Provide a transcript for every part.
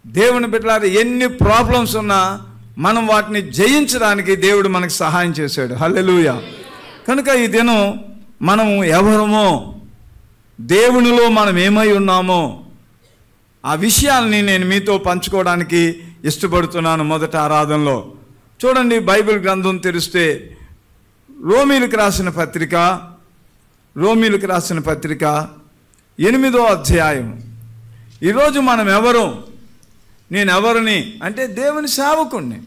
దేవుని బిడ్డలారా, ఎన్ని ప్రాబ్లమ్స్ ఉన్నా మనం వాటిని జయించడానికి దేవుడు మనకు సహాయం చేశాడు. హల్లెలూయా. కనుక ఈ దినం మనము ఎవరమో, దేవునిలో మనం ఏమై ఉన్నామో ఆ విషయాల్ని నేను మీతో పంచుకోవడానికి ఇష్టపడుతున్నాను. మొదటి ఆరాధనలో చూడండి, బైబిల్ గ్రంథం తెరిస్తే రోమీలకు రాసిన పత్రిక 8వ అధ్యాయం. ఈరోజు మనం ఎవరు? నేను ఎవరిని అంటే దేవుని సేవకుణ్ణి.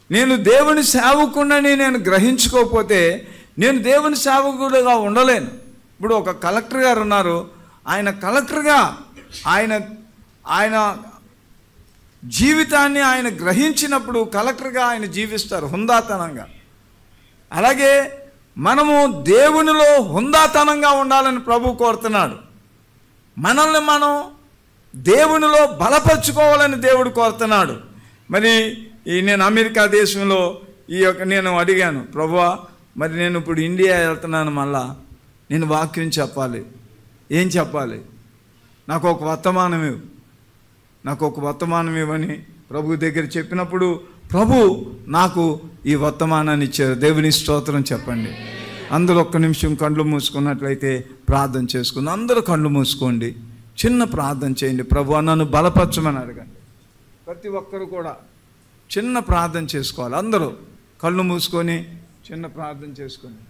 నేను దేవుని సేవకుణ్ణని నేను గ్రహించుకోకపోతే నేను దేవుని సేవకుడుగా ఉండలేను. ఇప్పుడు ఒక కలెక్టర్ గారు ఉన్నారు. ఆయన కలెక్టర్గా ఆయన జీవితాన్ని ఆయన గ్రహించినప్పుడు కలెక్టర్గా ఆయన జీవిస్తారు హుందాతనంగా. అలాగే మనము దేవునిలో హుందాతనంగా ఉండాలని ప్రభు కోరుతున్నాడు. మనల్ని మనం దేవునిలో బలపరుచుకోవాలని దేవుడు కోరుతున్నాడు. మరి నేను అమెరికా దేశంలో నేను అడిగాను, ప్రభువా మరి నేను ఇప్పుడు ఇండియా వెళ్తున్నాను, మళ్ళా నేను వాక్యం చెప్పాలి, ఏం చెప్పాలి? నాకు ఒక వర్తమానం ఇవ్వని ప్రభు దగ్గర చెప్పినప్పుడు ప్రభు నాకు ఈ వర్తమానాన్ని ఇచ్చారు. దేవుని స్తోత్రం చెప్పండి. అందరూ ఒక్క నిమిషం కళ్ళు మూసుకున్నట్లయితే ప్రార్థన చేసుకుందాం. అందరూ కళ్ళు మూసుకోండి, చిన్న ప్రార్థన చేయండి. ప్రభువా నన్ను బలపరచమని అడగండి. ప్రతి ఒక్కరు కూడా చిన్న ప్రార్థన చేసుకోవాలి. అందరూ కళ్ళు మూసుకొని చిన్న ప్రార్థన చేసుకోండి.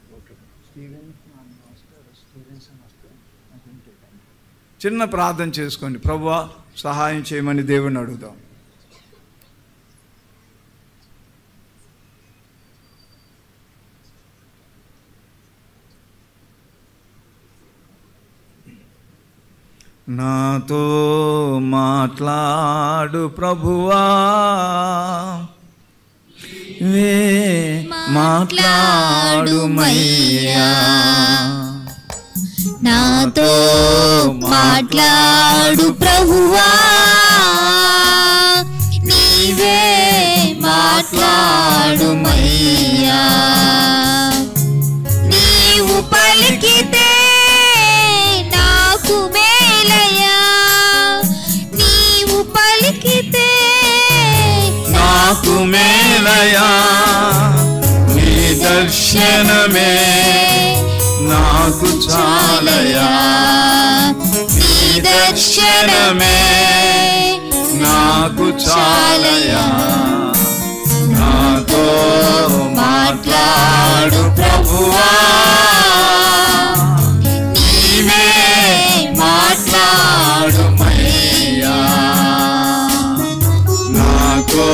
చిన్న ప్రార్థన చేసుకోండి. ప్రభువా సహాయం చేయమని దేవుణ్ణి అడుగుదాం. నాతో మాట్లాడు ప్రభువా, మాట్లాడుమయ్యా, నాతో మాట్లాడు ప్రభువా, నీవే మాట్లాడుమయ్యా. నీవు పలికితే నాకు మేలయ్యా, నీవు పలికితే నాకు మేలయ్యా. నీ దర్శనమే నాకు చాలయ్యా, నీ దర్శనమే నాకు చాలయ్యా. నాతో మాట్లాడు ప్రభువా, నీవే మాట్లాడుమయ్యా. నాతో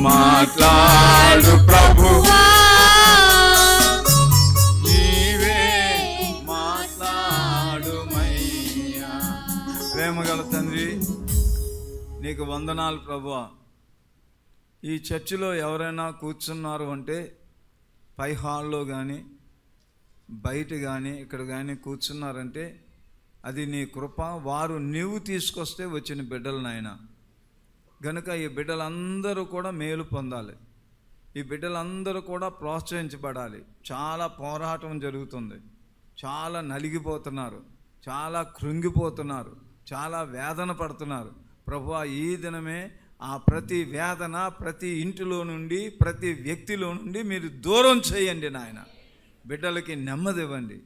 మాట్లాడు ప్రభువా, ప్రేమగల తండ్రి నీకు వందనాలు ప్రభువా. ఈ చర్చిలో ఎవరైనా కూర్చున్నారు అంటే పై హాల్లో కానీ బయట కానీ ఇక్కడ కానీ కూర్చున్నారంటే అది నీ కృప. వారు నీవు తీసుకొస్తే వచ్చిన బిడ్డలు నాయన. గనుక ఈ బిడ్డలందరూ కూడా మేలు పొందాలి, ఈ బిడ్డలందరూ కూడా ప్రోత్సహించబడాలి. చాలా పోరాటం జరుగుతుంది, చాలా నలిగిపోతున్నారు, చాలా కృంగిపోతున్నారు, చాలా వేదన పడుతున్నారు. ప్రభువా ఈ దినమే ఆ ప్రతి వేదన ప్రతి ఇంటిలో నుండి ప్రతి వ్యక్తిలో నుండి మీరు దూరం చేయండి నాయన. బిడ్డలకి నెమ్మది ఇవ్వండి,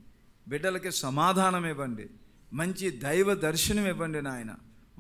బిడ్డలకి సమాధానం ఇవ్వండి, మంచి దైవ దర్శనం ఇవ్వండి నాయన.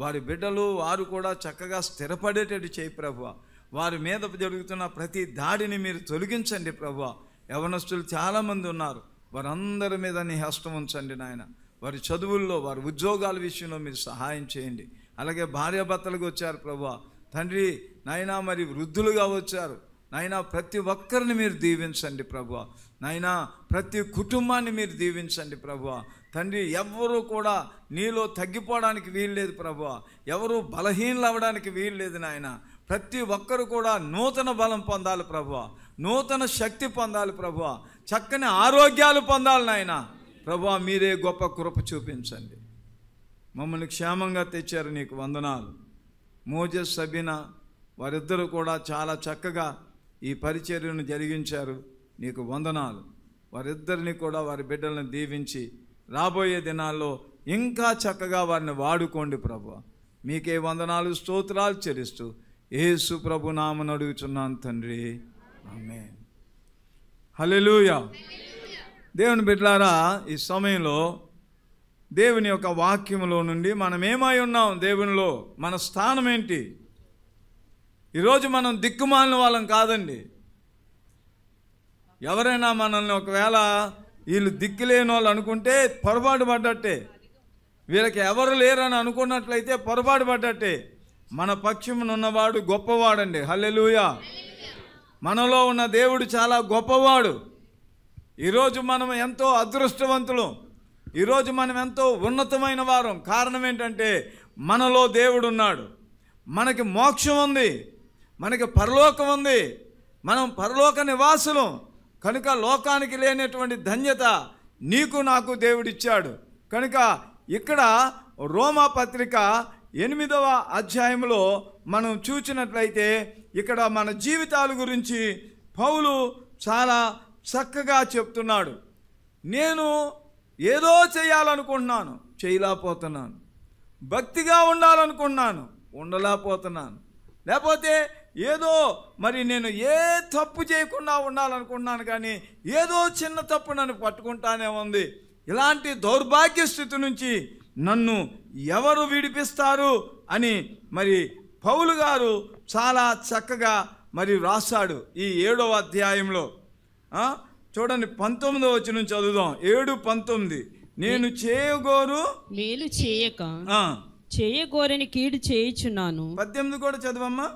వారి బిడ్డలు వారు కూడా చక్కగా స్థిరపడేటట్టు చేయి ప్రభువా. వారి మీద జరుగుతున్న ప్రతి దాడిని మీరు తొలగించండి ప్రభువా. యవనస్తులు చాలామంది ఉన్నారు, వారందరి మీద నీ హస్తం ఉంచండి నాయన. వారి చదువుల్లో వారి ఉద్యోగాల విషయంలో మీరు సహాయం చేయండి. అలాగే భార్యాభర్తలకు వచ్చారు ప్రభువా తండ్రి నాయనా, మరి వృద్ధులుగా వచ్చారు నాయనా, ప్రతి ఒక్కరిని మీరు దీవించండి ప్రభువా. నాయనా ప్రతి కుటుంబాన్ని మీరు దీవించండి ప్రభువా తండ్రి. ఎవరు కూడా నీలో తగ్గిపోవడానికి వీల్లేదు ప్రభువా, ఎవరు బలహీనలు అవ్వడానికి వీల్లేదు నాయన. ప్రతి ఒక్కరు కూడా నూతన బలం పొందాలి ప్రభువా, నూతన శక్తి పొందాలి ప్రభువా, చక్కని ఆరోగ్యాలు పొందాలి నాయన. ప్రభువా మీరే గొప్ప కృప చూపించండి. మమ్మల్ని క్షేమంగా తెచ్చారు, నీకు వందనాలు. మోజెస్ సబీనా వారిద్దరూ కూడా చాలా చక్కగా ఈ పరిచర్యను జరిగించారు, నీకు వందనాలు. వారిద్దరిని కూడా వారి బిడ్డలను దీవించి రాబోయే దినాల్లో ఇంకా చక్కగా వారిని వాడుకోండి ప్రభువా. మీకే వందనాలు స్తోత్రాలు చెల్లిస్తూ యేసు ప్రభు నామమున అడుగుచున్నాను తండ్రి, ఆమేన్. హల్లెలూయా. దేవుని బిడ్డలారా, ఈ సమయంలో దేవుని యొక్క వాక్యములో నుండి మనం ఏమై ఉన్నాం, దేవునిలో మన స్థానం ఏంటి? ఈరోజు మనం దిక్కుమాలిన వాళ్ళం కాదండి. ఎవరైనా మనల్ని ఒకవేళ వీళ్ళు దిక్కులేని వాళ్ళు అనుకుంటే పొరపాటు పడ్డట్టే. వీళ్ళకి ఎవరు లేరని అనుకున్నట్లయితే పొరపాటు పడ్డట్టే. మన పక్షమున ఉన్నవాడు గొప్పవాడండి. హల్లెలూయా. మనలో ఉన్న దేవుడు చాలా గొప్పవాడు. ఈరోజు మనం ఎంతో అదృష్టవంతులం. ఈరోజు మనం ఎంతో ఉన్నతమైన వారం. కారణం ఏంటంటే మనలో దేవుడు ఉన్నాడు. మనకి మోక్షం ఉంది, మనకి పరలోకం ఉంది, మనం పరలోక నివాసులం. కనుక లోకానికి లేనటువంటి ధన్యత నీకు నాకు దేవుడిచ్చాడు. కనుక ఇక్కడ రోమా పత్రిక 8వ అధ్యాయంలో మనం చూసినట్లయితే ఇక్కడ మన జీవితాల గురించి పౌలు చాలా చక్కగా చెప్తున్నాడు. నేను ఏదో చేయాలనుకుంటున్నాను, చేయలేకపోతున్నాను. భక్తిగా ఉండాలనుకుంటున్నాను, ఉండలేకపోతున్నాను. లేకపోతే ఏదో మరి నేను ఏ తప్పు చేయకుండా ఉండాలనుకుంటున్నాను, కానీ ఏదో చిన్న తప్పు నన్ను పట్టుకుంటానే ఉంది. ఇలాంటి దౌర్భాగ్య స్థితి నుంచి నన్ను ఎవరు విడిపిస్తారు అని మరి పౌలు గారు చాలా చక్కగా మరి రాశాడు ఈ 7వ అధ్యాయంలో. చూడండి, 19వ వచనం చదువుదాం. 7:19. నేను చేయగోరు మేలు చేయక చేయగోరని కీడు చేయుచున్నాను. 18 కూడా చదవమ్మా.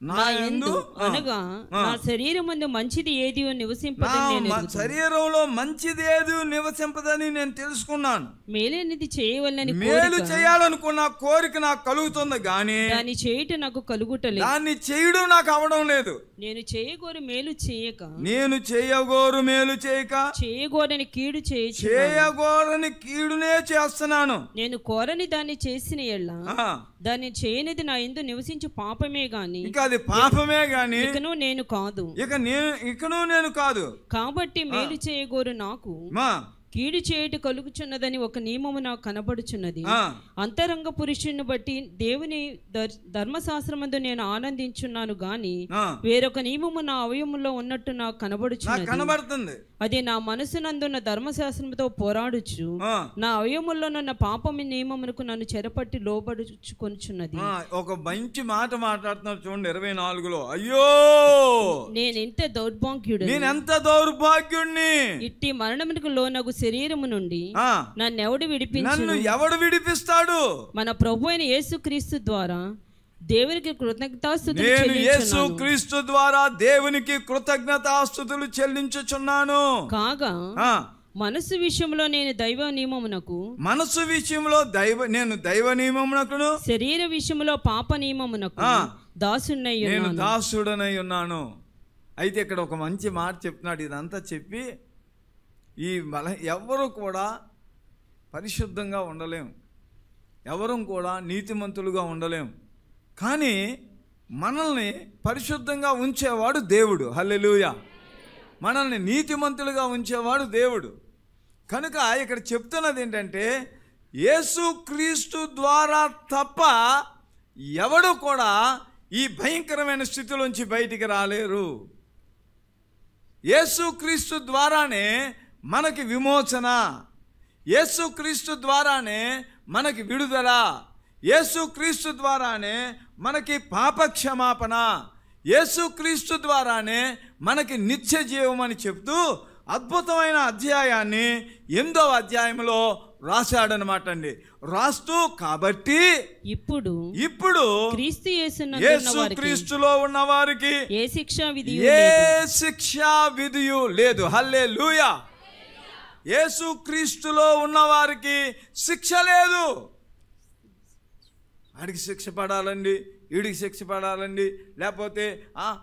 నా యందు అనగా నా శరీరమందు మంచిది ఏది నివసింపదని శరీరంలో మంచిది ఏది నివసింపదని నేను తెలుసుకున్నాను. మేలైనది చేయవలని మేలు చేయాలనుకున్న కోరిక నాకు కలుగుతుంది, గానీ దాన్ని చేయుట నాకు కలుగుటలేదు. దాన్ని చేయడం నాకు అవడం లేదు. నేను చేయగోరు మేలు చేయక నేను చేయగోరు మేలు చేయక చేయగోరని కీడు చేయగోరని కీడునే చేస్తున్నాను. నేను కోరని దాన్ని చేసిన ఎళ్ళ దాన్ని చేయనిది నా యందు నివసించు పాపమే గాని ఇక అది పాపమే గాని ఇకను నేను కాదు. ఇకను నేను కాదు. కాబట్టి మేలు చేయగోరు నాకు కీడు చేయుట కలుగుచున్నదని ఒక నియమము నాకు కనబడుచున్నది. అంతరంగ పురుషుని బట్టి దేవుని ధర్మశాస్త్రమందు నేను ఆనందించున్నాను గాని వేరొక నియమము నా అవయములో ఉన్నట్టు నాకు కనబడుతుంది. అది నా మనసునందున్న ధర్మశాస్త్రముతో పోరాడుచు నా అవయముల్లోనున్న పాపమి నియమమునకు నన్ను చెరపట్టి లోబడుచుకొనుచున్నది. ఒక మంచి మాట మాట్లాడుతున్నారు చూడండి 24లో. అయ్యో నేనెంత దౌర్భాగ్యుడు, నేనెంత దౌర్భాగ్యుడిని. ఇట్టి మరణమునకు లోనగు శరీరము నుండి నన్ను ఎవడు విడిపిస్తాడు? మన ప్రభు అయిన యేసుక్రీస్తు ద్వారా దేవునికి కృతజ్ఞతాస్తుతులు నేను యేసుక్రీస్తు ద్వారా దేవునికి కృతజ్ఞతాస్తుతులు చెల్లించుచున్నాను. కాగా మనసు విషయంలో నేను దైవ నియమమునకు నేను దైవ నియమమునకు శరీర విషయంలో పాప నియమమునకు దాసుడనై ఉన్నాను. అయితే ఇక్కడ ఒక మంచి మాట చెప్తున్నాడు. ఇదంతా చెప్పి ఎవరు కూడా పరిశుద్ధంగా ఉండలేం, ఎవరు కూడా నీతిమంతులుగా ఉండలేం. కానీ మనల్ని పరిశుద్ధంగా ఉంచేవాడు దేవుడు. హల్లెలూయా. మనల్ని నీతిమంతులుగా ఉంచేవాడు దేవుడు. కనుక ఇక్కడ చెప్తున్నది ఏంటంటే యేసుక్రీస్తు ద్వారా తప్ప ఎవడు కూడా ఈ భయంకరమైన స్థితిలోంచి బయటికి రాలేరు. యేసుక్రీస్తు ద్వారానే మనకి విమోచన, యేసుక్రీస్తు ద్వారానే మనకి విడుదల, యేసుక్రీస్తు ద్వారానే మనకి పాపక్షమాపణ, యేసుక్రీస్తు ద్వారానే మనకి నిత్య జీవం అని చెప్తూ అద్భుతమైన అధ్యాయాన్ని 8వ అధ్యాయంలో రాశాడనమాట అండి. రాస్తూ కాబట్టి ఇప్పుడు యేసుక్రీస్తులో ఉన్న వారికి ఏ శిక్షా విధియు లేదు. హల్లెలూయా. యేసుక్రీస్తులో ఉన్న వారికి శిక్ష లేదు. ఆడికి శిక్ష పడాలండి, వీడికి శిక్ష పడాలండి, లేకపోతే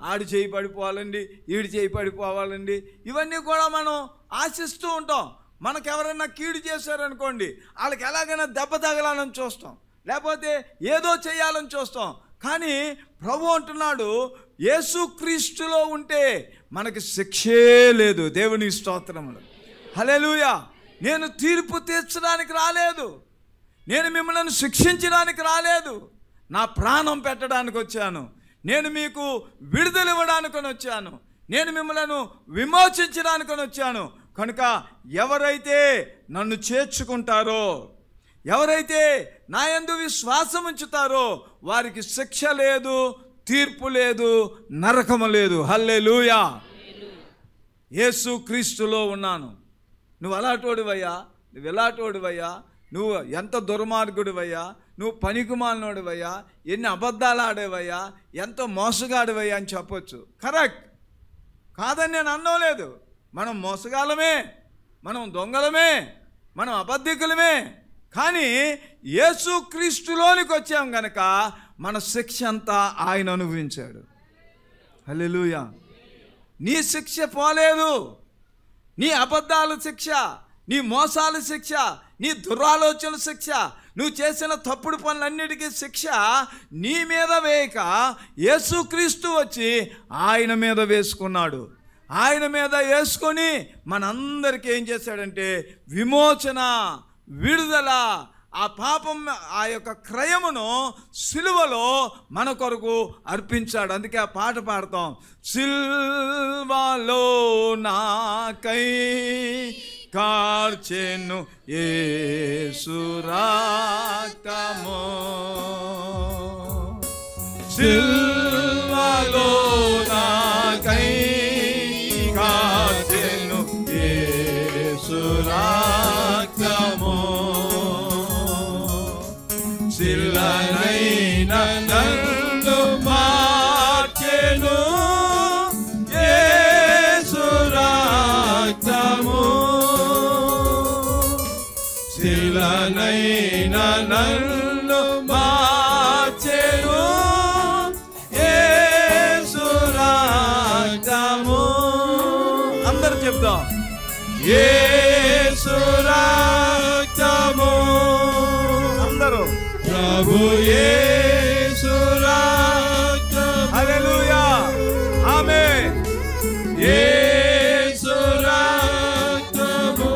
ఆడి చేయి పడిపోవాలండి, వీడి చేయి పడిపోవాలండి, ఇవన్నీ కూడా మనం ఆశిస్తూ ఉంటాం. మనకెవరైనా కీడు చేశారనుకోండి, వాళ్ళకి ఎలాగైనా దెబ్బ తగలాలని చూస్తాం, లేకపోతే ఏదో చేయాలని చూస్తాం. కానీ ప్రభు అంటున్నాడు యేసుక్రీస్తులో ఉంటే మనకి శిక్షే లేదు. దేవుని స్తోత్రములు. హల్లెలూయా. నేను తీర్పు తీర్చడానికి రాలేదు, నేను మిమ్మల్ని శిక్షించడానికి రాలేదు, నా ప్రాణం పెట్టడానికి వచ్చాను, నేను మీకు విడుదల ఇవ్వడానికని వచ్చాను, నేను మిమ్మల్ని విమోచించడానికని వచ్చాను. కనుక ఎవరైతే నన్ను చేర్చుకుంటారో, ఎవరైతే నా యందు విశ్వాసం ఉంచుతారో వారికి శిక్ష లేదు, తీర్పు లేదు, నరకము లేదు. హల్లెలూయా. యేసు క్రీస్తులో ఉన్నాను. నువ్వు అలాంటోడివయ్యా, నువ్వు ఎలాంటోడివయ్యా, నువ్వు ఎంత దుర్మార్గుడివయ్యా, నువ్వు పనికిమాలినోడివయ్యా, ఎన్ని అబద్ధాలు ఆడేవయ్యా, ఎంత మోసగాడివయ్యా అని చెప్పొచ్చు. కరెక్ట్ కాదని నేను అనలేదు. మనం మోసగాలమే, మనం దొంగలమే, మనం అబద్ధికులమే. కానీ యేసు క్రీస్తులోనికి వచ్చాం గనక మన శిక్ష అంతా ఆయన అనుభవించాడు. హల్లెలూయా. నీ శిక్ష పోలేదు. నీ అబద్ధాల శిక్ష, నీ మోసాల శిక్ష, నీ దురాలోచన శిక్ష, నువ్వు చేసిన తప్పుడు పనులన్నిటికీ శిక్ష నీ మీద వేయక యేసుక్రీస్తు వచ్చి ఆయన మీద వేసుకున్నాడు. ఆయన మీద వేసుకొని మనందరికీ ఏం చేశాడంటే విమోచన, విడుదల, ఆ పాపం, ఆ యొక్క క్రయమును సిలువలో మన కొరకు అర్పించాడు. అందుకే ఆ పాట పాడతాం, సిల్వలో నాకై కార్చెను యేసు రక్తము, సిల్వలో నాకై కార్చెను యేసు రక్తము, శిలనైన నన్ను మార్చెను యేసు రక్తము, శిలనైన నన్ను మార్చెను యేసు రక్తము. అందరూ చెప్తాం, యేసు రక్తము. అందరూ ప్రభు యేసు రక్తము. హల్లెలూయా, ఆమేన్. యేసు రక్తము,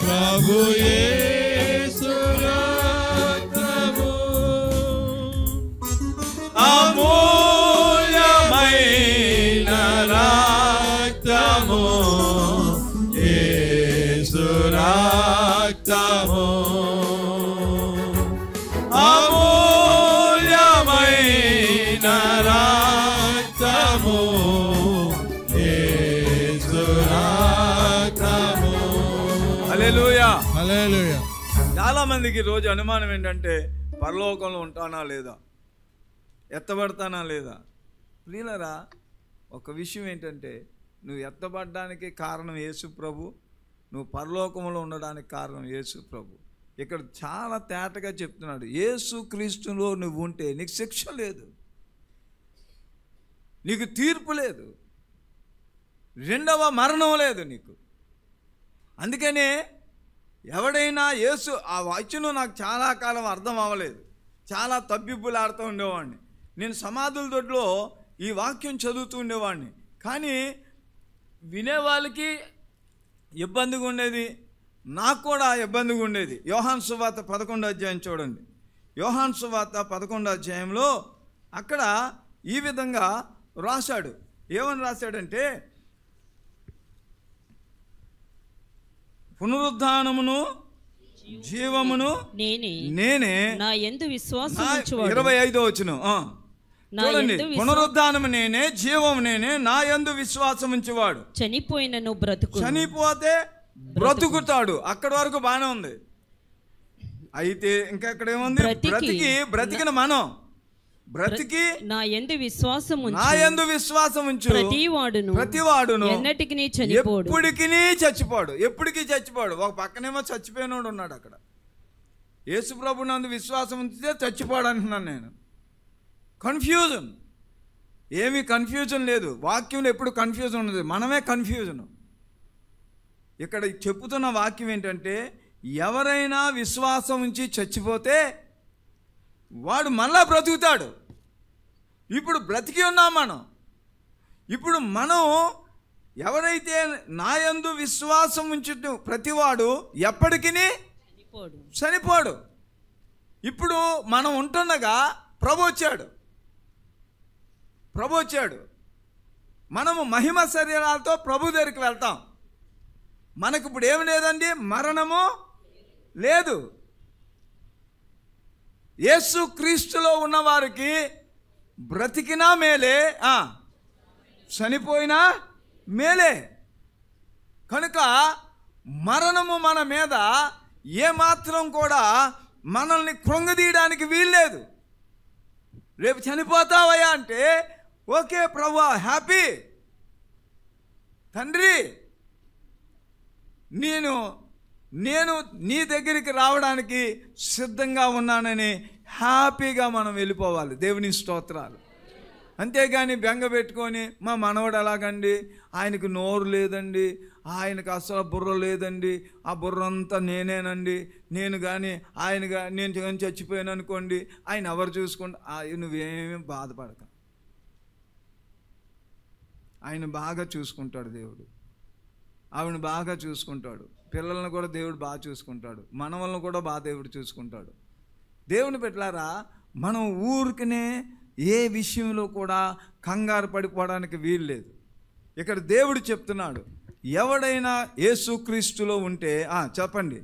ప్రభు యేసు రక్తము, అమూల్యమైన రక్తము, యేసు రక్తము, అమూల్యమైన రక్తము, యేసు రక్తము. హల్లెలూయా, హల్లెలూయా. చాలా మందికి రోజు అనుమానం ఏంటంటే పరలోకంలో ఉంటానా లేదా, ఎత్తబడతానా లేదా. ప్రియులారా, ఒక విషయం ఏంటంటే నువ్వు ఎత్తబడడానికి కారణం యేసు ప్రభు, నువ్వు పరలోకంలో ఉండడానికి కారణం యేసు ప్రభు. ఇక్కడ చాలా తేటగా చెప్తున్నాడు, యేసు క్రీస్తులో నువ్వు ఉంటే నీకు శిక్ష లేదు, నీకు తీర్పు లేదు, రెండవ మరణం లేదు నీకు. అందుకనే ఎవడైనా యేసు, ఆ వాక్యం నాకు చాలా కాలం అర్థం అవ్వలేదు, చాలా తబ్బిబ్బులాడుతూ ఉండేవాడిని. నేను సమాధుల దొడ్లో ఈ వాక్యం చదువుతూ ఉండేవాడిని, కానీ వినేవాళ్ళకి ఇబ్బందిగా ఉండేది, నాకు కూడా ఇబ్బందిగా ఉండేది. యోహాను సువార్త 11వ అధ్యాయం చూడండి. యోహాను సువార్త 11వ అధ్యాయంలో అక్కడ ఈ విధంగా రాశాడు. ఏమని రాశాడంటే, పునరుద్ధానమును జీవమును నేనే, నా యందు విశ్వాసం ఉంచువాడు. 25వ వచనం చూడండి. పునరుద్ధానము నేనే, జీవము నేనే, నా యందు విశ్వాసం ఉంచువాడు చనిపోయినను బ్రతుకు, చనిపోతే బ్రతుకుతాడు. అక్కడి వరకు బాగానే ఉంది. అయితే ఇంకా ఇక్కడ ఏముంది, బ్రతికిన మనం బ్రతికి నా యందు విశ్వాసం ఉంచు, నా యందు విశ్వాసం ఉంచు, ప్రతివాడును ఎన్నటికి చనిపోడు, ఎప్పటికీ చచ్చిపోడు, ఎప్పటికీ చచ్చిపోడు. ఒక పక్కనేమో చచ్చిపోయినోడు ఉన్నాడు అక్కడ. యేసు ప్రభు నందు విశ్వాసం ఉంచితే చచ్చిపోడు అంటున్నాను నేను. కన్ఫ్యూజన్, ఏమీ కన్ఫ్యూజన్ లేదు. వాక్యంలో ఎప్పుడు కన్ఫ్యూజన్ ఉండదు, మనమే కన్ఫ్యూజన్. ఇక్కడ చెప్పుతున్న వాక్యం ఏంటంటే, ఎవరైనా విశ్వాసం ఉంచి చచ్చిపోతే వాడు మళ్ళా బ్రతుకుతాడు. ఇప్పుడు బ్రతికి ఉన్నాం మనం. ఇప్పుడు మనం ఎవరైతే నా యందు విశ్వాసం ఉంచు ప్రతివాడు ఎప్పటికీ చనిపోడు. ఇప్పుడు మనం ఉంటుండగా ప్రభు వచ్చాడు. మనము మహిమ శరీరాలతో ప్రభు దగ్గరికి వెళ్తాం. మనకు ఇప్పుడు ఏమి లేదండి, మరణము లేదు. యేసు క్రీస్తులో ఉన్నవారికి బ్రతికినా మేలే, చనిపోయినా మేలే. కనుక మరణము మన మీద ఏమాత్రం కూడా మనల్ని కృంగదీయడానికి వీల్లేదు. రేపు చనిపోతావయ్యా అంటే ఓకే ప్రభువా, హ్యాపీ తండ్రి, నేను నీ దగ్గరికి రావడానికి సిద్ధంగా ఉన్నానని హ్యాపీగా మనం వెళ్ళిపోవాలి. దేవుని స్తోత్రాలు. అంతేగాని బెంగ పెట్టుకొని మా మనవడు ఎలాగండి, ఆయనకు నోరు లేదండి, ఆయనకు అసలు బుర్ర లేదండి, ఆ బుర్ర అంతా నేనేనండి, నేను కానీ చచ్చిపోయాను అనుకోండి, ఆయన ఎవరు చూసుకోండి, నువ్వేమీ బాధపడక, ఆయన బాగా చూసుకుంటాడు దేవుడు, ఆవిడ బాగా చూసుకుంటాడు, పిల్లలను కూడా దేవుడు బాగా చూసుకుంటాడు, మనవలను కూడా బాగా దేవుడు చూసుకుంటాడు. దేవుని పెట్టారా, మనం ఊరికనే ఏ విషయంలో కూడా కంగారు పడిపోవడానికి వీలు లేదు. ఇక్కడ దేవుడు చెప్తున్నాడు, ఎవడైనా యేసుక్రీస్తులో ఉంటే చెప్పండి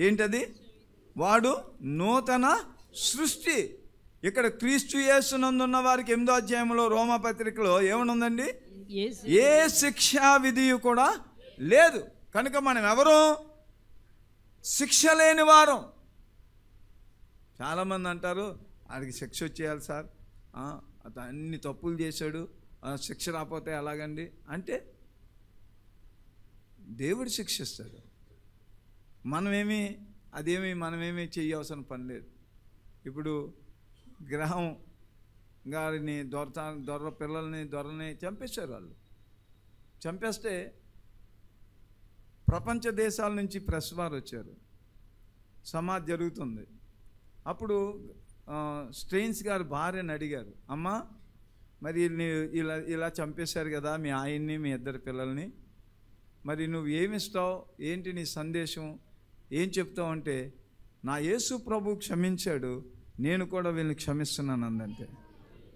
ఏంటది, వాడు నూతన సృష్టి. ఇక్కడ క్రీస్తు యేసునందున్న వారికి 8వ అధ్యాయంలో రోమాపత్రికలో ఏమనుందండి, ఏ శిక్షా విధి కూడా లేదు. కనుక మనం ఎవరు, శిక్ష లేని వారం. చాలామంది అంటారు ఆడికి శిక్ష వచ్చేయాలి సార్, అతను అన్ని తప్పులు చేశాడు, శిక్ష రాకపోతే ఎలాగండి అంటే దేవుడు శిక్షిస్తాడు. మనమేమీ చేయవలసిన పని లేదు. ఇప్పుడు గ్రహం గారిని దొరని చంపేశారు. వాళ్ళు చంపేస్తే ప్రపంచ దేశాల నుంచి ప్రెస్ వారు వచ్చారు, సమాధి జరుగుతుంది. అప్పుడు స్ట్రెయిన్స్ గారు భార్యని అడిగారు, అమ్మా మరి ఇలా చంపేశారు కదా మీ ఆయన్ని, మీ 2 పిల్లల్ని, మరి నువ్వు ఏమిస్తావు, ఏంటి నీ సందేశం, ఏం చెప్తావు అంటే, నా యేసు ప్రభు క్షమించాడు, నేను కూడా వీళ్ళని క్షమిస్తున్నాను అందంటే.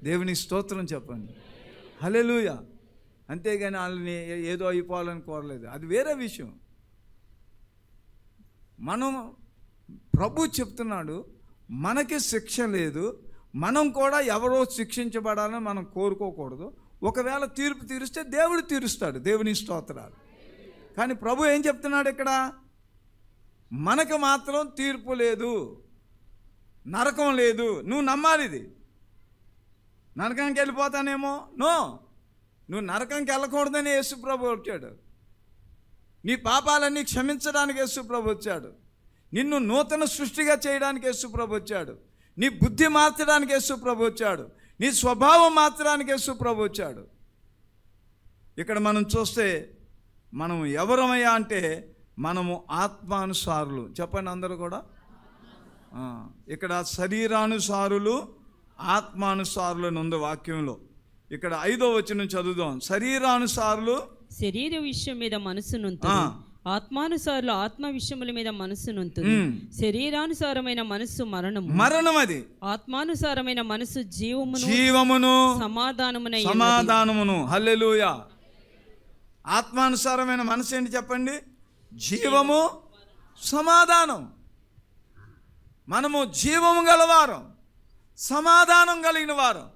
దేవుని స్తోత్రం చెప్పండి, హల్లెలూయా. అంతేగాని వాళ్ళని ఏదో అయిపోవాలని కోరలేదు, అది వేరే విషయం. ప్రభు చెప్తున్నాడు, మనకి శిక్ష లేదు, మనం కూడా ఎవరో శిక్షించబడాలని మనం కోరుకోకూడదు. ఒకవేళ తీర్పు తీరుస్తే దేవుడు తీరుస్తాడు, దేవుని స్తోత్రాలు. కానీ ప్రభు ఏం చెప్తున్నాడు ఇక్కడ, మనకు మాత్రం తీర్పు లేదు, నరకం లేదు. నువ్వు నమ్మాలి ఇది. నరకానికి వెళ్ళిపోతానేమో, నువ్వు నరకానికి వెళ్ళకూడదని యేసు ప్రభు వచ్చాడు. నీ పాపాలన్నీ క్షమించడానికి యేసు ప్రభు వచ్చాడు. నిన్ను నూతన సృష్టిగా చేయడానికి యేసు ప్రభు వచ్చాడు. నీ బుద్ధి మార్చడానికి యేసు ప్రభు వచ్చాడు. నీ స్వభావం మార్చడానికి యేసు ప్రభు వచ్చాడు. ఇక్కడ మనం చూస్తే మనం ఎవరమయ్యా అంటే మనము ఆత్మానుసారులు. చెప్పండి అందరూ కూడా. ఇక్కడ శరీరానుసారులు, ఆత్మానుసారులు అని ఉంది వాక్యంలో. ఇక్కడ 5వ వచనం చదువుదాం. శరీరానుసారులు శరీర విషయం మీద మనసునుంతురు, ఆత్మానుసారులు ఆత్మ విషయముల మీద మనసునుంతురు. శరీరానుసారమైన మనస్సు మరణం, అది ఆత్మానుసారమైన మనస్సు జీవమును సమాధానమును. హల్లెలూయా. ఆత్మానుసారమైన మనసు ఏంటి చెప్పండి, జీవము, సమాధానం. మనము జీవము గలవారం, సమాధానం కలిగిన వారం.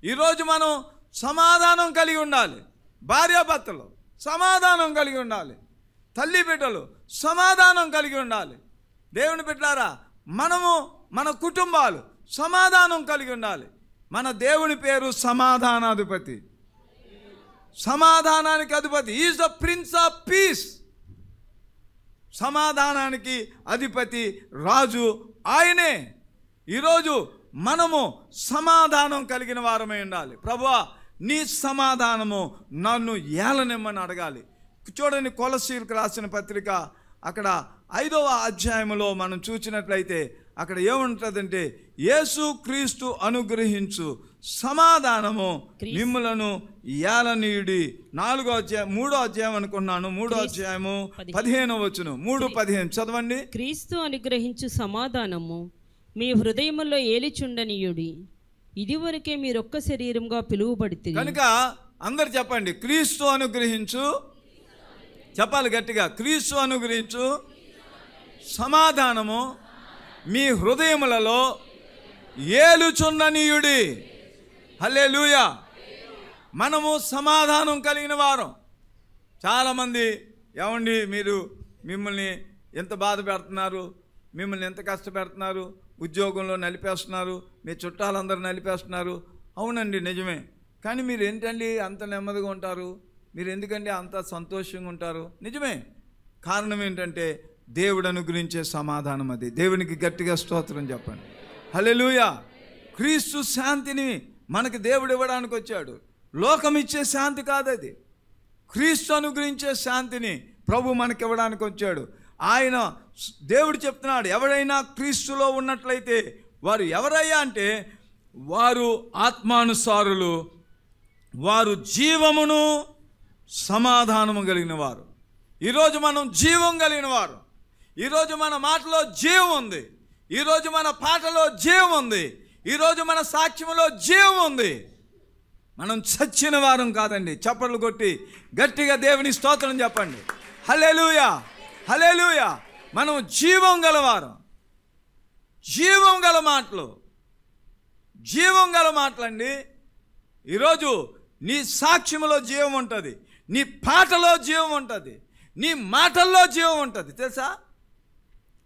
ఈరోజు మనం సమాధానం కలిగి ఉండాలి. భార్యాభర్తలు సమాధానం కలిగి ఉండాలి, తల్లి బిడ్డలు సమాధానం కలిగి ఉండాలి. దేవుని బిడ్డలారా, మనము మన కుటుంబాలు సమాధానం కలిగి ఉండాలి. మన దేవుని పేరు సమాధానాధిపతి, సమాధానానికి అధిపతి. Is the prince of peace. సమాధానానికి అధిపతి, రాజు ఆయనే. ఈరోజు మనము సమాధానం కలిగిన వారమై ఉండాలి. ప్రభువా, నీ సమాధానము నన్ను ఏలనిమ్మని అడగాలి. చూడండి, కొలస్సీయులకు రాసిన పత్రిక అక్కడ 5వ అధ్యాయంలో మనం చూసినట్లయితే అక్కడ ఏముంటుందంటే, యేసు క్రీస్తు అనుగ్రహించు సమాధానము మిమ్ములను ఏలనీయుడి. 3వ అధ్యాయం అనుకున్నాను, 3వ అధ్యాయము 15వ వచనం, 3:15 చదవండి. క్రీస్తు అనుగ్రహించు సమాధానము మీ హృదయములో ఏలిచుండనీయుడి. ఇదివరకే మీరొక్క శరీరంగా పిలువబడితే. కనుక అందరు చెప్పండి, క్రీస్తు అనుగ్రహించు. చెప్పాలి గట్టిగా, క్రీస్తు అనుగ్రహించు సమాధానము మీ హృదయములలో ఏలుచుండనీయుడి. హల్లెలూయా. మనము సమాధానం కలిగిన వారం. చాలామంది ఏమండి మీరు మిమ్మల్ని ఎంత బాధ పెడుతున్నారు, మిమ్మల్ని ఎంత కష్టపెడుతున్నారు, ఉద్యోగంలో నలిపేస్తున్నారు, మీ చుట్టాలందరూ నలిపేస్తున్నారు. అవునండి నిజమే. కానీ మీరు ఏంటండి అంత నెమ్మదిగా ఉంటారు, మీరు ఎందుకండి అంత సంతోషంగా ఉంటారు? నిజమే. కారణం ఏంటంటే దేవుడు అనుగ్రహించే సమాధానం అది. దేవునికి గట్టిగా స్తోత్రం చెప్పండి. హల్లెలూయా. క్రీస్తు శాంతిని మనకి దేవుడు ఇవ్వడానికి వచ్చాడు. లోకం ఇచ్చే శాంతి కాదది. క్రీస్తు అనుగ్రహించే శాంతిని ప్రభు మనకి ఇవ్వడానికి వచ్చాడు. ఆయన దేవుడు చెప్తున్నాడు, ఎవరైనా క్రీస్తులో ఉన్నట్లయితే వారు ఎవరయ్యా అంటే వారు ఆత్మానుసారులు, వారు జీవమును సమాధానము కలిగిన వారు. ఈరోజు మనం జీవం కలిగిన వారు. ఈరోజు మన మాటలో జీవం ఉంది, ఈరోజు మన పాటలో జీవం ఉంది, ఈరోజు మన సాక్ష్యంలో జీవం ఉంది. మనం చచ్చిన వారం కాదండి. చప్పట్లు కొట్టి గట్టిగా దేవుని స్తోత్రం చెప్పండి. హల్లెలూయా, హల్లెలూయా. మనం జీవం గలవారం. జీవం గల మాటలు, జీవం గల మాటలండి. ఈరోజు నీ సాక్ష్యంలో జీవం ఉంటుంది, నీ పాటలో జీవం ఉంటుంది, నీ మాటల్లో జీవం ఉంటుంది. తెలుసా,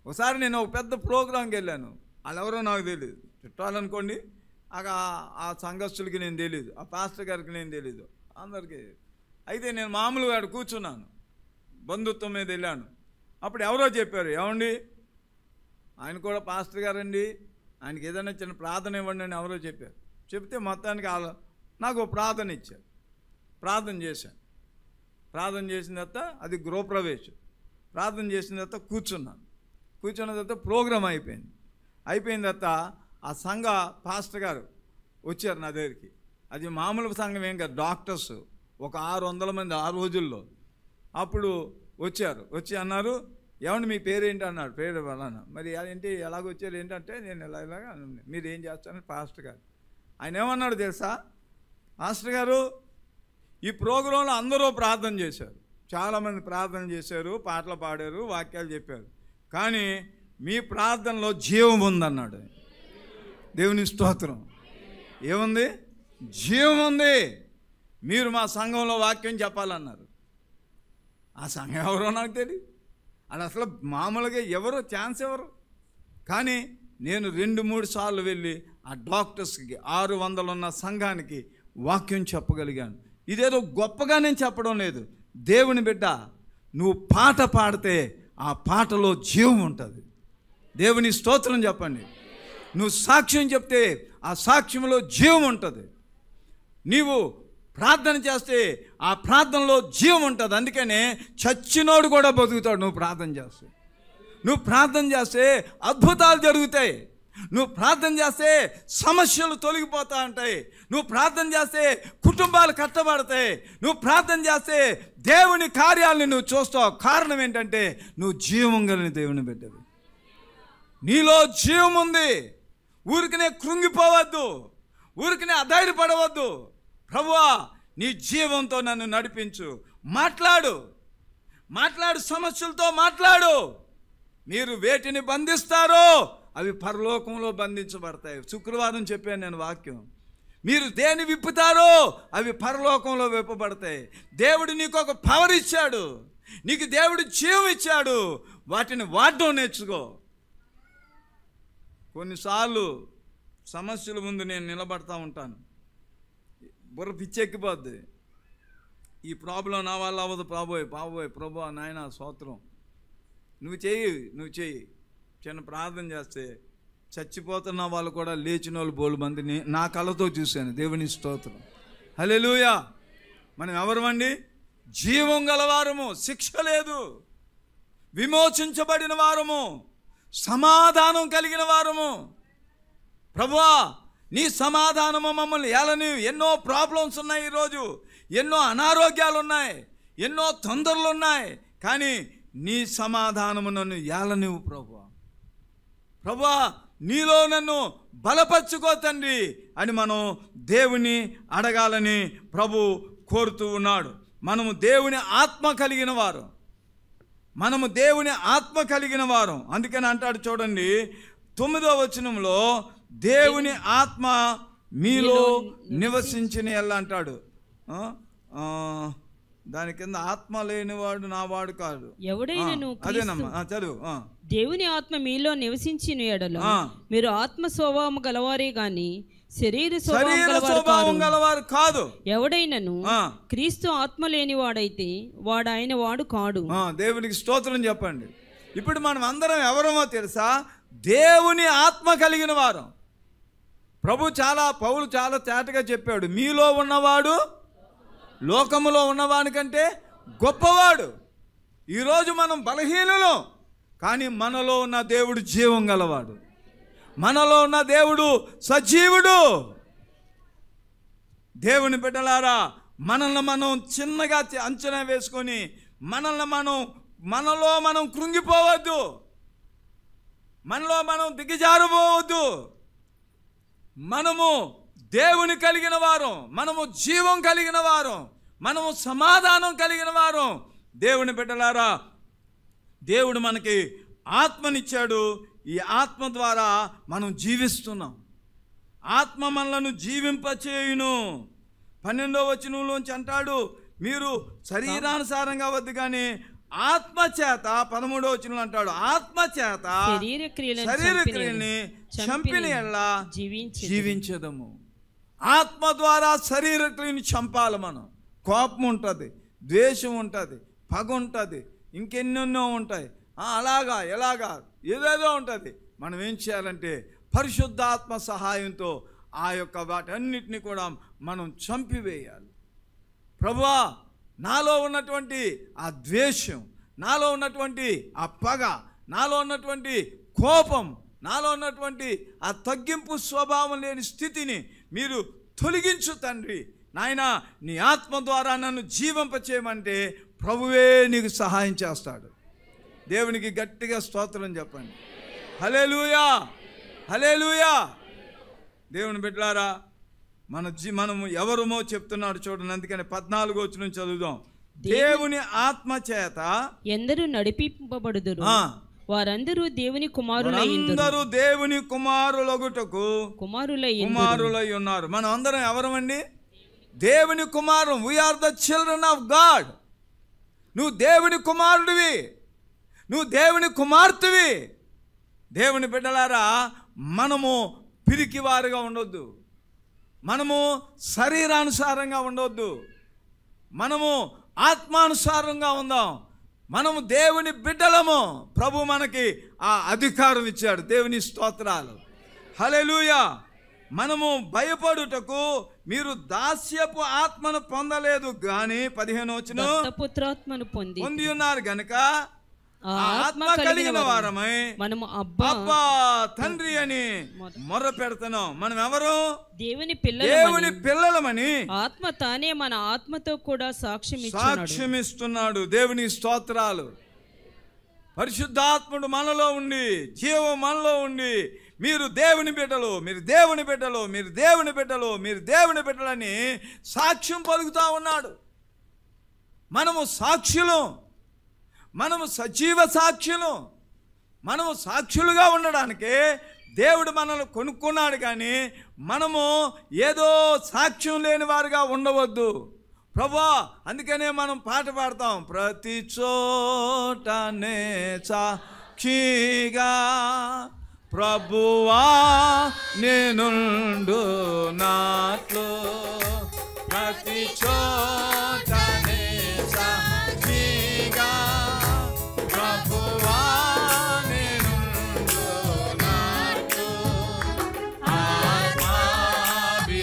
ఒకసారి నేను ఒక పెద్ద ప్రోగ్రాంకి వెళ్ళాను. వాళ్ళెవరో నాకు తెలియదు, చుట్టాలనుకోండి. ఆ సంఘస్థులకి నేను తెలీదు, ఆ పాస్టర్ గారికి నేను తెలీదు, అందరికీ. అయితే నేను మామూలుగా అక్కడ కూర్చున్నాను, బంధుత్వం మీద వెళ్ళాను. అప్పుడు ఎవరో చెప్పారు, ఏమండి ఆయన కూడా పాస్టర్ గారండి, ఆయనకి ఏదైనా చిన్న ప్రార్థన ఇవ్వండి అని ఎవరో చెప్పారు. చెప్తే మొత్తానికి నాకు ప్రార్థన ఇచ్చారు. ప్రార్థన చేశాను. ప్రార్థన చేసిన తర్వాత అది గృహప్రవేశం. ప్రార్థన చేసిన తర్వాత కూర్చున్నాను. కూర్చున్న తర్వాత ప్రోగ్రాం అయిపోయింది. అయిపోయిన తర్వాత ఆ సంఘ పాస్టర్ గారు వచ్చారు నా దగ్గరికి. అది మామూలు సంఘం ఏం కాదు, డాక్టర్స్ ఒక 600 మంది ఆ రోజుల్లో. అప్పుడు వచ్చారు, వచ్చి అన్నారు, ఏమండి మీ పేరేంటి అన్నాడు. పేరు వలన మరి ఏంటి ఎలాగొచ్చారు ఏంటంటే నేను ఇలాగా మీరు ఏం చేస్తారని పాస్టర్ గారు. ఆయన ఏమన్నాడు తెలుసా, పాస్టర్ గారు ఈ ప్రోగ్రాంలో అందరూ ప్రార్థన చేశారు, చాలామంది ప్రార్థన చేశారు, పాటలు పాడారు, వాక్యాలు చెప్పారు, కానీ మీ ప్రార్థనలో జీవం ఉందన్నాడు. దేవుని స్తోత్రం. ఏముంది? జీవం ఉంది. మీరు మా సంఘంలో వాక్యం చెప్పాలన్నారు. ఆ సంఘం ఎవరో నాకు తెలియదు, అది అసలు మామూలుగా ఎవరో ఛాన్స్ ఎవరు. కానీ నేను 2-3 సార్లు వెళ్ళి ఆ డాక్టర్స్కి 600 ఉన్న సంఘానికి వాక్యం చెప్పగలిగాను. ఇదేదో గొప్పగా నేను చెప్పడం లేదు. దేవుని బిడ్డ, నువ్వు పాట పాడితే ఆ పాటలో జీవం ఉంటుంది. దేవుని స్తోత్రం చెప్పండి. నువ్వు సాక్ష్యం చెప్తే ఆ సాక్ష్యంలో జీవం ఉంటుంది. నీవు ప్రార్థన చేస్తే ఆ ప్రార్థనలో జీవం ఉంటుంది. అందుకనే చచ్చినోడు కూడా బతుకుతాడు నువ్వు ప్రార్థన చేస్తే. నువ్వు ప్రార్థన చేస్తే అద్భుతాలు జరుగుతాయి. నువ్వు ప్రార్థన చేస్తే సమస్యలు తొలగిపోతా ఉంటాయి. నువ్వు ప్రార్థన చేస్తే కుటుంబాలు కట్టబడతాయి. నువ్వు ప్రార్థన చేస్తే దేవుని కార్యాలను నువ్వు చూస్తావు. కారణం ఏంటంటే నువ్వు జీవం కలిగిన దేవుని బిడ్డవి. నీలో జీవం ఉంది. ఊరికనే కృంగిపోవద్దు, ఊరికనే అధైర్యపడవద్దు. ప్రభువా నీ జీవంతో నన్ను నడిపించు. మాట్లాడు, సమస్యలతో మాట్లాడు. మీరు వేటిని బంధిస్తారో అవి పరలోకంలో బంధించబడతాయి. శుక్రవారం చెప్పాను నేను వాక్యం. మీరు దేని విప్పుతారో అవి పరలోకంలో విప్పబడతాయి. దేవుడు నీకు ఒక పవర్ ఇచ్చాడు, నీకు దేవుడు జీవం ఇచ్చాడు. వాటిని వాడడం నేర్చుకో. కొన్నిసార్లు సమస్యల ముందు నేను నిలబడతా ఉంటాను, బుర్ర పిచ్చెక్కిపోద్ది. ఈ ప్రాబ్లం నా వల్ల అవ్వదు ప్రభు నాయన స్తోత్రం, నువ్వు చెయ్యి. చిన్న ప్రార్థన చేస్తే చచ్చిపోతున్న వాళ్ళు కూడా లేచిన వాళ్ళు బోలు మందిని నా కళ్ళతో చూశాను. దేవుని స్తోత్రం. హల్లెలూయా. మనం ఎవరమండి? జీవం గలవారము, శిక్ష లేదు, విమోచించబడిన వారము, సమాధానం కలిగిన వారము. ప్రభువా నీ సమాధానము మమ్మల్ని ఏలని. ఎన్నో ప్రాబ్లమ్స్ ఉన్నాయి ఈరోజు, ఎన్నో అనారోగ్యాలు ఉన్నాయి, ఎన్నో తొందరలు ఉన్నాయి, కానీ నీ సమాధానము నన్ను ఏలనివ్వు ప్రభువా. నీలో నన్ను బలపరుచుకో తండ్రి అని మనం దేవుని అడగాలని ప్రభు కోరుతూ ఉన్నాడు. మనము దేవుని ఆత్మ కలిగిన వారు, మనము దేవుని ఆత్మ కలిగిన వారు. అందుకని అంటాడు చూడండి 9వ వచనంలో, దేవుని ఆత్మ మీలో నివసించిన ఎల్లా అంటాడు. దాని కింద ఆత్మ లేనివాడు నా వాడు కాదు. ఎవడైనా అదేనమ్మా, చదువు. దేవుని ఆత్మ మీలో నివసించిన ఎడల మీరు ఆత్మ స్వభావం గలవారే గాని శరీర స్వభావం గలవారు కాదు. ఎవడైనను క్రీస్తు ఆత్మ లేని వాడైతే వాడు ఆయన వాడు కాడు. దేవునికి స్తోత్రం చెప్పండి. ఇప్పుడు మనం అందరం ఎవరమో తెలుసా? దేవుని ఆత్మ కలిగిన వారు. పౌలు చాలా తేటగా చెప్పాడు, మీలో ఉన్నవాడు లోకములో ఉన్నవానికంటే గొప్పవాడు. ఈరోజు మనం బలహీనులు, కానీ మనలో ఉన్న దేవుడు జీవం గలవాడు, మనలో ఉన్న దేవుడు సజీవుడు. దేవుని బిడ్డలారా, మనల్ని మనం చిన్నగా అంచనా వేసుకొని మనలో మనం కృంగిపోవద్దు, మనలో మనం దిగజారిపోవద్దు. మనము దేవుని కలిగిన వారం, మనము జీవం కలిగిన వారం, మనము సమాధానం కలిగిన వారం. దేవుని బిడ్డలారా, దేవుడు మనకి ఆత్మనిచ్చాడు. ఈ ఆత్మ ద్వారా మనం జీవిస్తున్నాం. ఆత్మ మనలను జీవింపచేయును. 12వ వచనంలోంచి అంటాడు, మీరు శరీరానుసారంగా వద్దు కానీ ఆత్మచేత. 13వ వచనంలో అంటాడు, ఆత్మచేత శరీరక్రియల్ని చంపిన ఎల్లా జీవించదము. ఆత్మ ద్వారా శరీరక్రియని చంపాలి మనం. కోపం ఉంటుంది, ద్వేషం ఉంటుంది, పగ ఉంటుంది, ఇంకెన్నెన్నో ఉంటాయి, అలాగా ఎలాగా ఏదేదో ఉంటుంది. మనం ఏం చేయాలంటే పరిశుద్ధాత్మ సహాయంతో ఆ యొక్క వాటన్నిటిని కూడా మనం చంపివేయాలి. ప్రభువా, నాలో ఉన్నటువంటి ఆ ద్వేషం, నాలో ఉన్నటువంటి ఆ పగ, నాలో ఉన్నటువంటి కోపం, నాలో ఉన్నటువంటి ఆ తగ్గింపు స్వభావం లేని స్థితిని మీరు తొలగించు తండ్రి. నాయనా, నీ ఆత్మ ద్వారా నన్ను జీవింపచేయమంటే ప్రభువే నీకు సహాయం చేస్తాడు. దేవునికి గట్టిగా స్తోత్రం చెప్పండి. హల్లెలూయా, హల్లెలూయా. దేవుని బిడ్డలారా, మనము ఎవరమో చెప్తున్నాడు చూడండి. అందుకని 14వ వచనం చదువుదాం. దేవుని ఆత్మ చేత ఎందరూ నడిపింపబడుదురు, వారందరూ దేవుని కుమారులందరూ దేవుని కుమారులగుటకు కుమారులై ఉన్నారు. మనం అందరం ఎవరమండి? దేవుని కుమారులు. We are the children of God. నువ్వు దేవుని కుమారుడివి, నువ్వు దేవుని కుమార్తెవి. దేవుని బిడ్డలారా, మనము పిరికివారుగా ఉండొద్దు, మనము శరీరానుసారంగా ఉండొద్దు, మనము ఆత్మానుసారంగా ఉందాం. మనము దేవుని బిడ్డలము. ప్రభు మనకి ఆ అధికారం ఇచ్చాడు. దేవుని స్తోత్రాలు, హల్లెలూయా. మనము భయపడుటకు మీరు దాస్యపు ఆత్మను పొందలేదు గాని 15వ వచనం పుత్రాత్మను పొంది ఉన్నారు గనుక ఆత్మ కలిగిన వారమై మనము అబ్బా తండ్రి అని మొర్ర పెడుతున్నాం. మనం ఎవరు? దేవుని పిల్లలమని ఆత్మ తానే మన ఆత్మతో కూడా సాక్ష్యమిస్తున్నాడు. దేవుని స్తోత్రాలు. పరిశుద్ధాత్ముడు మనలో ఉండి, జీవం మనలో ఉండి, మీరు దేవుని బిడ్డలు, మీరు దేవుని బిడ్డలు, మీరు దేవుని బిడ్డలు, మీరు దేవుని బిడ్డలని సాక్ష్యం పలుకుతా ఉన్నాడు. మనము సాక్షులు, మనము సజీవ సాక్షులు. మనము సాక్షులుగా ఉండడానికి దేవుడు మనల్ని కొనుక్కున్నాడు, కానీ మనము ఏదో సాక్ష్యం లేని వారుగా ఉండవద్దు ప్రభువా. అందుకనే మనం పాట పాడతాం, ప్రతి చోటనే సాక్షిగా ప్రభువా నేనుండు నాట్లో, ప్రతి చోటనే సాక్షిగా ప్రభువా నేనుండు నాట్లో,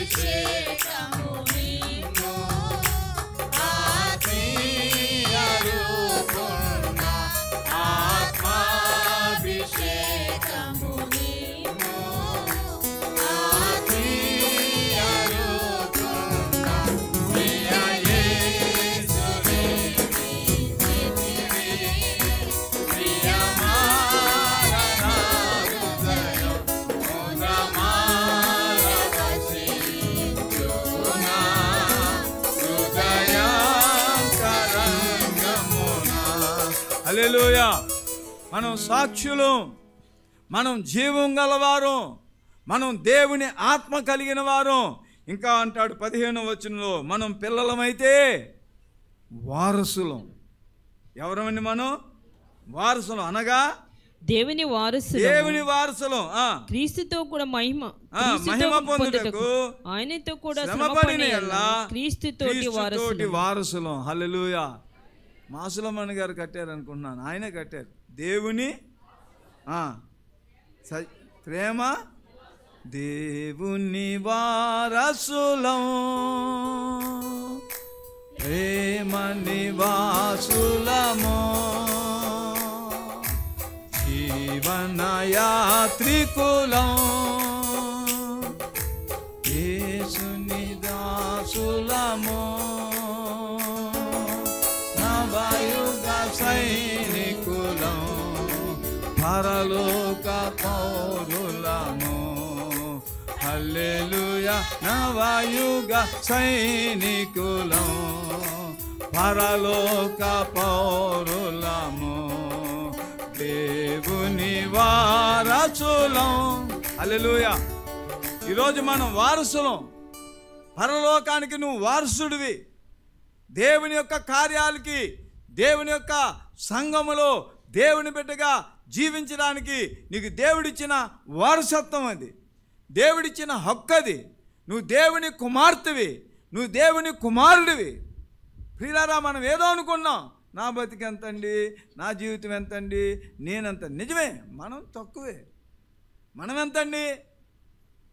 ఆత్మాభిషేకము నిన్ను ఆత్మీయ రూపున, ఆత్మాభిషేకము ఆత్మీయ రూపున, ప్రియ హల్లెలూయా. మనం సాక్షులు, మనం జీవం గలవారు, మనం దేవుని ఆత్మ కలిగిన వారు. ఇంకా అంటాడు 15వ వచనంలో, మనం పిల్లలమైతే వారసులం. ఎవరమండి మనం? వారసులం అనగా దేవుని వారసులం. క్రీస్తుతో కూడా మహిమ పొందుటకు ఆయనతో కూడా శ్రమపడిన క్రీస్తుతోటి వారసులం. హల్లెలూయా. మాసులమ్మని గారు కట్టారనుకుంటున్నాను, ఆయనే కట్టారు. దేవుని ప్రేమ, దేవుని వారసులం, ప్రేమ నివాసులము, జీవన యాత్రికులం, యేసుని దాసులము, నవయుగ సైనికులం, పరలోక పౌరులము. హల్లెలూయా. నవయుగ సైనికులం, పరలోక పౌరులము, దేవుని వారసులం. హల్లెలూయా. ఈరోజు మనం వారసులం. పరలోకానికి నువ్వు వారసుడివి. దేవుని యొక్క కార్యాలకి, దేవుని యొక్క సంఘములో దేవుని బిడ్డగా జీవించడానికి నీకు దేవుడిచ్చిన వారసత్వం అది, దేవుడిచ్చిన హక్కు అది. నువ్వు దేవుని కుమార్తెవి, నువ్వు దేవుని కుమారుడివి. ప్రియులారా, మనం ఏదో అనుకున్నాం, నా బతికి ఎంతండి, నా జీవితం ఎంతండి, నేనెంత. నిజమే, మనం తక్కువే, మనం ఎంతండి.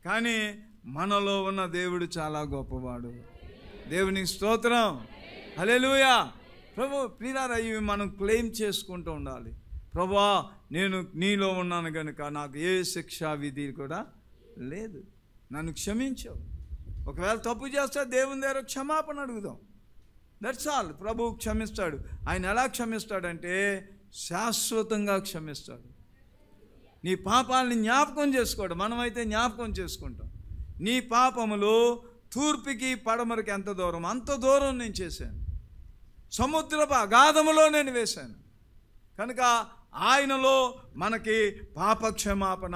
కానీ మనలో ఉన్న దేవుడు చాలా గొప్పవాడు. దేవునికి స్తోత్రం. హల్లెలూయా. ప్రభు, ప్రియులారా, ఇవి మనం క్లెయిమ్ చేసుకుంటూ ఉండాలి. ప్రభువా, నేను నీలో ఉన్నాను కనుక నాకు ఏ శిక్షా విధి కూడా లేదు, నన్ను క్షమించావు. ఒకవేళ తప్పు చేస్తే దేవుని దగ్గర క్షమాపణ అడుగుదాం. That's all. ప్రభువు క్షమిస్తాడు. ఆయన ఎలా క్షమిస్తాడంటే శాశ్వతంగా క్షమిస్తాడు. నీ పాపాలని జ్ఞాపకం చేసుకోడు. మనమైతే జ్ఞాపకం చేసుకుంటాం. నీ పాపములు తూర్పుకి పడమరకి ఎంత దూరం, అంత దూరం నేను చేశాను. సముద్రపు అగాధములో నేను వేశాను. కనుక ఆయనలో మనకి పాపక్షమాపణ,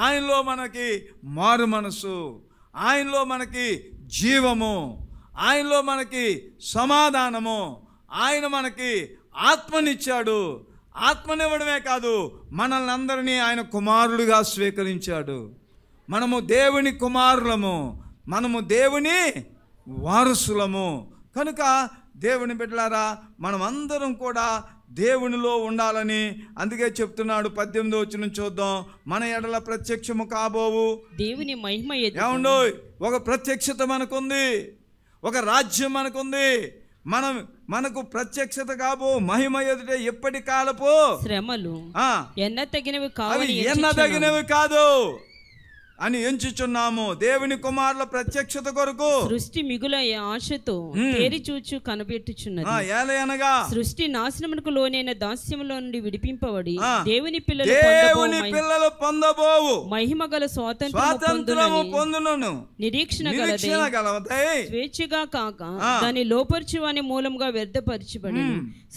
ఆయనలో మనకి మారు మనసు, ఆయనలో మనకి జీవము, ఆయనలో మనకి సమాధానము, ఆయన మనకి ఆత్మనిచ్చాడు. ఆత్మనివ్వడమే కాదు, మనల్ని అందరినీ ఆయన కుమారుడిగా స్వీకరించాడు. మనము దేవుని కుమారులము, మనము దేవుని వారసులము. కనుక దేవుని బిడ్డలారా, మనం అందరం కూడా దేవునిలో ఉండాలని అందుకే చెప్తున్నాడు. 18వ వచనం చూద్దాం. మన ఎడల ప్రత్యక్షము కాబోవు దేవుని మహిమ ఏమండో, ఒక ప్రత్యక్షత మనకుంది, ఒక రాజ్యం మనకుంది. మనకు ప్రత్యక్షత కాబో మహిమ ఎదుట ఎప్పటి కాలపు శ్రమలు ఎన్నతగినవి కాదు అని ఎంచుచున్నాము. దేవుని కుమారుల ప్రత్యక్షత కొరకు సృష్టి మిగుల ఆశతో తేరి చూచు కనిపెట్టుచున్నది. ఏలయనగా సృష్టి నాశనమునకు లోనైన దాస్యములో నుండి విడిపింపబడి దేవుని పిల్లలు పొందబోవు మహిమ గల స్వాతంత్రము పొందును నిరీక్షణ గలదై స్వేచ్ఛగా కాక దాని లోపర్చు అనే మూలంగా వ్యర్థపరచబడి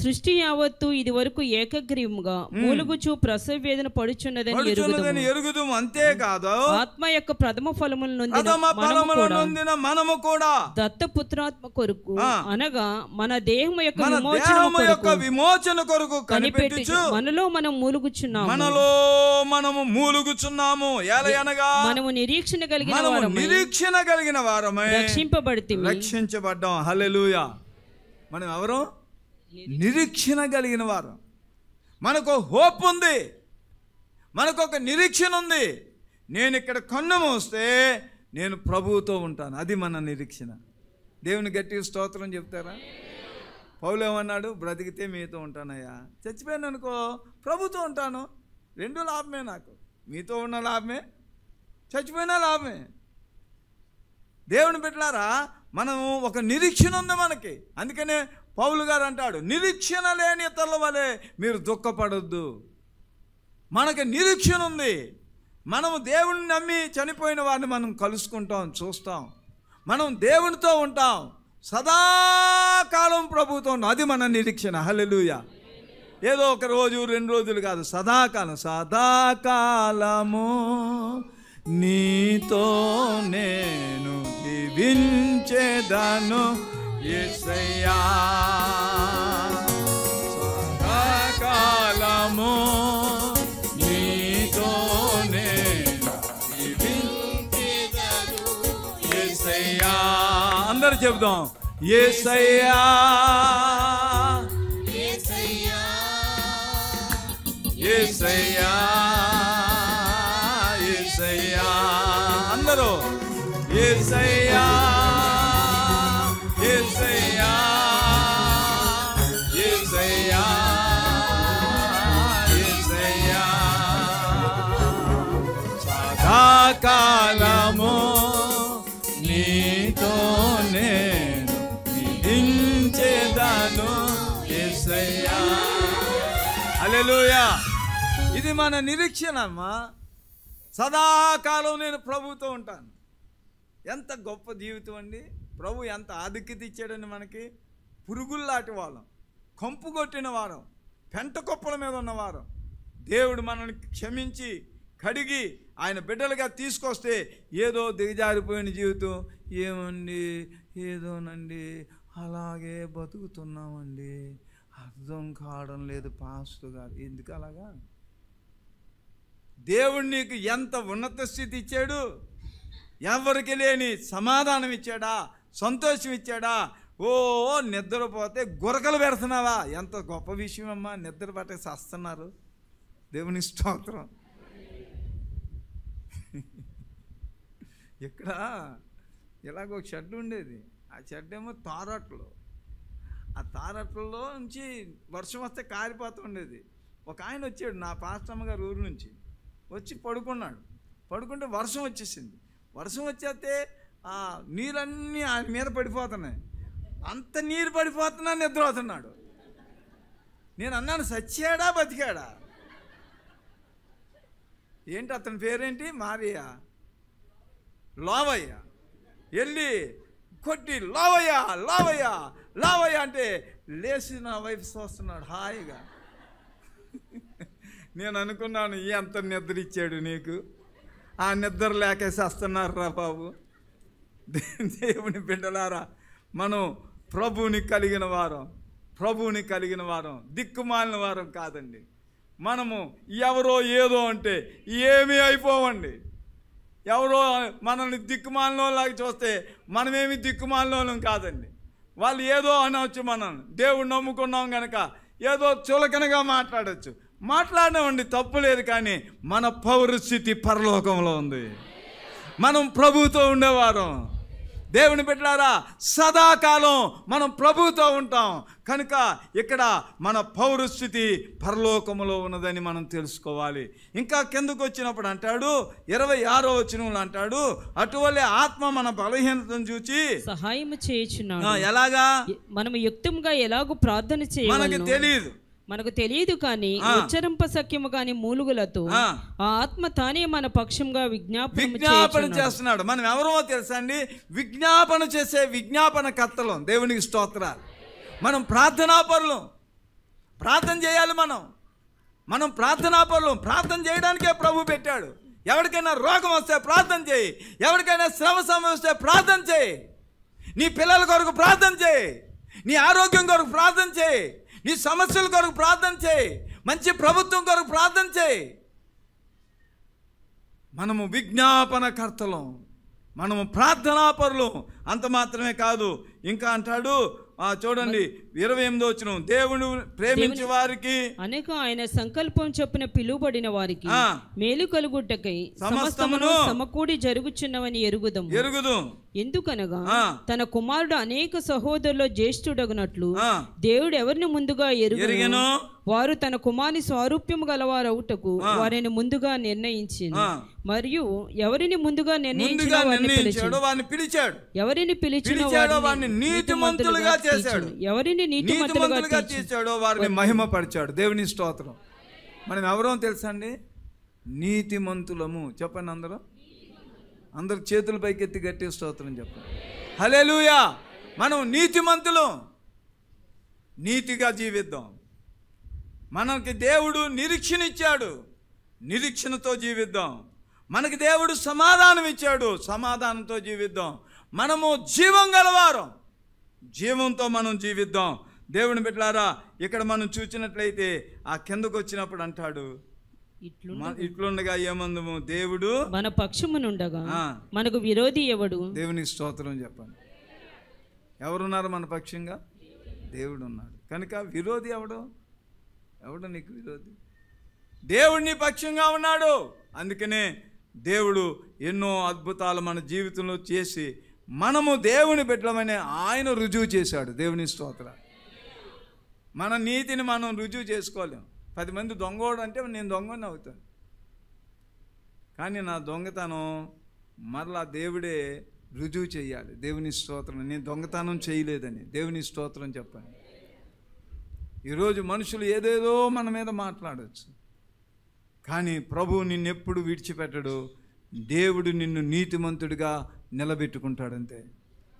సృష్టి యావత్తు ఇది వరకు ఏకగ్రీవముగా మూలుగుచు ప్రసవ వేదన పడుచున్నదని ఎరుగుదుము. అంతేకాదు, ఆత్మ యొక్క ప్రథమ ఫలములు నొందిన మనము కూడా దత్తపుత్రాత్మ కొరకు అనగా మన దేహము యొక్క విమోచన కొరకు కనిపెట్టుచు మనలో మనం మూలుగుచున్నాము. ఏలయనగా మనము నిరీక్షణ కలిగిన వారమై రక్షించబడ్డాం. హల్లెలూయా. మనం ఎవరు? నిరీక్షణ కలిగిన వారు. మనకు హోప్ ఉంది, మనకు ఒక నిరీక్షణ ఉంది. నేను ఇక్కడ కన్ను మూస్తే నేను ప్రభువుతో ఉంటాను, అది మన నిరీక్షణ. దేవుని గట్టిగా స్తోత్రం చెప్తారా? పౌలు ఏమన్నాడు? బ్రతికితే మీతో ఉంటానయ్యా, చచ్చిపోయాను అనుకో ప్రభుతో ఉంటాను. రెండు లాభమే నాకు. మీతో ఉన్న లాభమే, చచ్చిపోయినా లాభమే. దేవుని బిడ్డలారా, మనం ఒక నిరీక్షణ ఉంది మనకి. అందుకనే పౌలు గారు అంటాడు, నిరీక్షణ లేని ఇతరుల వలె మీరు దుఃఖపడొద్దు. మనకి నిరీక్షణ ఉంది. మనము దేవుని నమ్మి చనిపోయిన వారిని మనం కలుసుకుంటాం, చూస్తాం. మనం దేవునితో ఉంటాం, సదాకాలం ప్రభుతో ఉంటాం. అది మన నిరీక్షణ. హల్లెలూయా. ఏదో ఒక రోజు 2 రోజులు కాదు, సదాకాలం. సదాకాలము నీతో నేను జీవించేదను యేసయ్యా. సదాకాలము నీతో నేను జీవించేదను యేసయ్యా. అందరూ చెబుదాం, యేసయ్యా యేసయ్యా యేసయ్యా. అందరూ యేసయ్యా యేసయ్యా యేసయ్యా యేసయ్యా. సదాకాలము నీతో నేను జీవించేదను యేసయ్యా. హల్లెలూయా. ఇది మన నిరీక్షణ అమ్మా. సదాకాలం నేను ప్రభుతో ఉంటాను. ఎంత గొప్ప జీవితం అండి. ప్రభు ఎంత ఆధిక్యత ఇచ్చాడండి మనకి. పురుగుల్లాంటి వాళ్ళం, కంపు కొట్టిన వారం, పెంట కుప్పల మీద ఉన్నవారం. దేవుడు మనల్ని క్షమించి కడిగి ఆయన బిడ్డలుగా తీసుకొస్తే ఏదో దిగజారిపోయిన జీవితం, ఏమండి ఏదోనండి అలాగే బతుకుతున్నామండి, అర్థం కావడం లేదు పాస్టర్ గారు. ఎందుకు అలాగా? దేవుడు నీకు ఎంత ఉన్నత స్థితి ఇచ్చాడు. ఎవరికి లేని సమాధానం ఇచ్చాడా, సంతోషం ఇచ్చాడా. ఓ నిద్రపోతే గురకలు పెడుతున్నావా? ఎంత గొప్ప విషయం అమ్మా. నిద్ర పట్టే సస్తున్నారు. దేవుని స్తోత్రం. ఇక్కడ ఇలాగ ఒక షెడ్ ఉండేది. ఆ షెడ్ ఏమో తారట్లు. ఆ తారట్లలో నుంచి వర్షం వస్తే కారిపోతూ ఉండేది. ఒక ఆయన వచ్చాడు, నా పాస్టమ్మ గారు ఊరు నుంచి వచ్చి పడుకున్నాడు. పడుకుంటే వర్షం వచ్చేసింది. వర్షం వచ్చేస్తే ఆ నీళ్ళన్నీ ఆయన మీద పడిపోతున్నాయి. అంత నీరు పడిపోతున్నా నిద్ర అవుతున్నాడు. నేను అన్నాను, సచ్చాడా బతికాడా? ఏంటి అతని పేరేంటి? మారియా లావయ్య. వెళ్ళి కొట్టి లావయ్య లావయ్య లావయ్య అంటే లేచి నా వైపు చూస్తున్నాడు హాయిగా. నేను అనుకున్నాను, ఎంత నిద్ర ఇచ్చాడు నీకు. ఆ నిద్ర లేకేసేస్తున్నారు రా బాబు. దేవుని బిడ్డలారా, మనం ప్రభువుని కలిగిన వారం దిక్కుమాలిన వారం కాదండి. మనము ఎవరో ఏదో అంటే ఏమీ అయిపోవండి. ఎవరో మనల్ని దిక్కుమాలినోళ్ళలాగా చూస్తే మనమేమి దిక్కుమాలినోళ్ళం కాదండి. వాళ్ళు ఏదో అనవచ్చు, మనం దేవుడు నమ్ముకున్నాం కనుక ఏదో చులకనగా మాట్లాడనివ్వండి, తప్పు లేదు. కానీ మన పౌరస్థితి పరలోకంలో ఉంది. మనం ప్రభువుతో ఉండేవారం. దేవుని బిడ్డలారా, సదాకాలం మనం ప్రభువుతో ఉంటాం కనుక ఇక్కడ మన పౌరస్థితి పరలోకములో ఉన్నదని మనం తెలుసుకోవాలి. ఇంకా కిందకు వచ్చినప్పుడు అంటాడు, 26వ వచనంలో అంటాడు, అటువలే ఆత్మ మన బలహీనతను చూచి సహాయం చేయుచున్నాడు. ఎలాగా? మనము యుక్తంగా ఎలాగో ప్రార్థన చేయాలి మనకు తెలియదు కానీ ఉచ్చరింప సఖ్యము కాని మూలుగులతో ఆ ఆత్మ తానే మన పక్షంగా విజ్ఞాపన చేస్తున్నాడు. మనం ఎవరో తెలుసా అండి? విజ్ఞాపన చేసే విజ్ఞాపన కర్తలం. దేవునికి స్తోత్రాలు. మనం ప్రార్థనాపరులం. ప్రార్థన చేయాలి. మనం ప్రార్థనాపరులం. ప్రార్థన చేయడానికే ప్రభు పెట్టాడు. ఎవరికైనా రోగం వస్తే ప్రార్థన చేయి. ఎవరికైనా శ్రమ సమస్య వస్తే ప్రార్థన చేయి. నీ పిల్లల కొరకు ప్రార్థన చేయి. నీ ఆరోగ్యం కొరకు ప్రార్థన చేయి. నీ సమస్యల కొరకు ప్రార్థన చేయి. మంచి ప్రభుత్వం కొరకు ప్రార్థన చేయి. మనము విజ్ఞాపనకర్తలం, మనము ప్రార్థనాపరులం. అంత మాత్రమే కాదు, ఇంకా అంటాడు చూడండి 28వ వచనం, దేవుడు ప్రేమించే వారికి అనేక ఆయన సంకల్పం చొప్పున పిలువబడిన వారికి మేలు కలుగుటకై సమస్తమును సమకూడి జరుగుచున్నవని ఎరుగుదు. ఎందుకనగా తన కుమారుడు అనేక సహోదరుల్లో జ్యేష్ఠుడగునట్లు దేవుడు ఎవరిని ముందుగా ఎరుగెను, వారు తన కుమారుని స్వారూప్యము గలవారవుటకు వారిని ముందుగా నిర్ణయించింది. మరియు ఎవరిని ముందుగా నిర్ణయించాడో వారిని పిలిచాడు. ఎవరిని పిలిచాడో వారిని నీతిమంతులుగా చేశాడు. ఎవరిని నీతిమంతులుగా చేశాడో వారిని మహిమపరిచాడు. దేవుని స్తోత్రం. మనం ఎవరో తెలుసా అండి? నీతిమంతులము. చెప్పండి అందరూ చేతుల పైకెత్తి గట్టి స్తోత్రం చెప్పండి. హల్లెలూయా. మనం నీతిమంతులం. నీతిగా జీవిద్దాం. మనకి దేవుడు నిరీక్షణ ఇచ్చాడు, నిరీక్షణతో జీవిద్దాం. మనకి దేవుడు సమాధానం ఇచ్చాడు, సమాధానంతో జీవిద్దాం. మనము జీవం గలవారం, జీవంతో మనం జీవిద్దాం. దేవుని బిడ్డలారా, ఇక్కడ మనం చూసినట్లయితే ఆ కిందకు వచ్చినప్పుడు అంటాడు, ఇట్లుండగా ఏమందము, దేవుడు మన పక్షమునుండగా మనకు విరోధి ఎవడు? దేవునికి స్తోత్రం చెప్పండి. ఎవరున్నారు మన పక్షంగా? దేవుడు ఉన్నాడు. కనుక విరోధి ఎవడు? నీకు విరోధి? దేవుడు నీ పక్షంగా ఉన్నాడు. అందుకనే దేవుడు ఎన్నో అద్భుతాలు మన జీవితంలో చేసి మనము దేవుని బిడ్డలమని ఆయన రుజువు చేశాడు. దేవుని స్తోత్రం. మన నీతిని మనం రుజువు చేసుకోలేం. 10 మంది దొంగోడు అంటే నేను దొంగని అవుతాను, కానీ నా దొంగతనం మరలా దేవుడే రుజువు చేయాలి. దేవుని స్తోత్రం. నేను దొంగతనం చేయలేదని దేవుని స్తోత్రం చెప్పండి. ఈరోజు మనుషులు ఏదేదో మన మీద మాట్లాడవచ్చు, కానీ ప్రభువు నిన్నెప్పుడు విడిచిపెట్టడు. దేవుడు నిన్ను నీతిమంతుడిగా నిలబెట్టుకుంటాడంతే.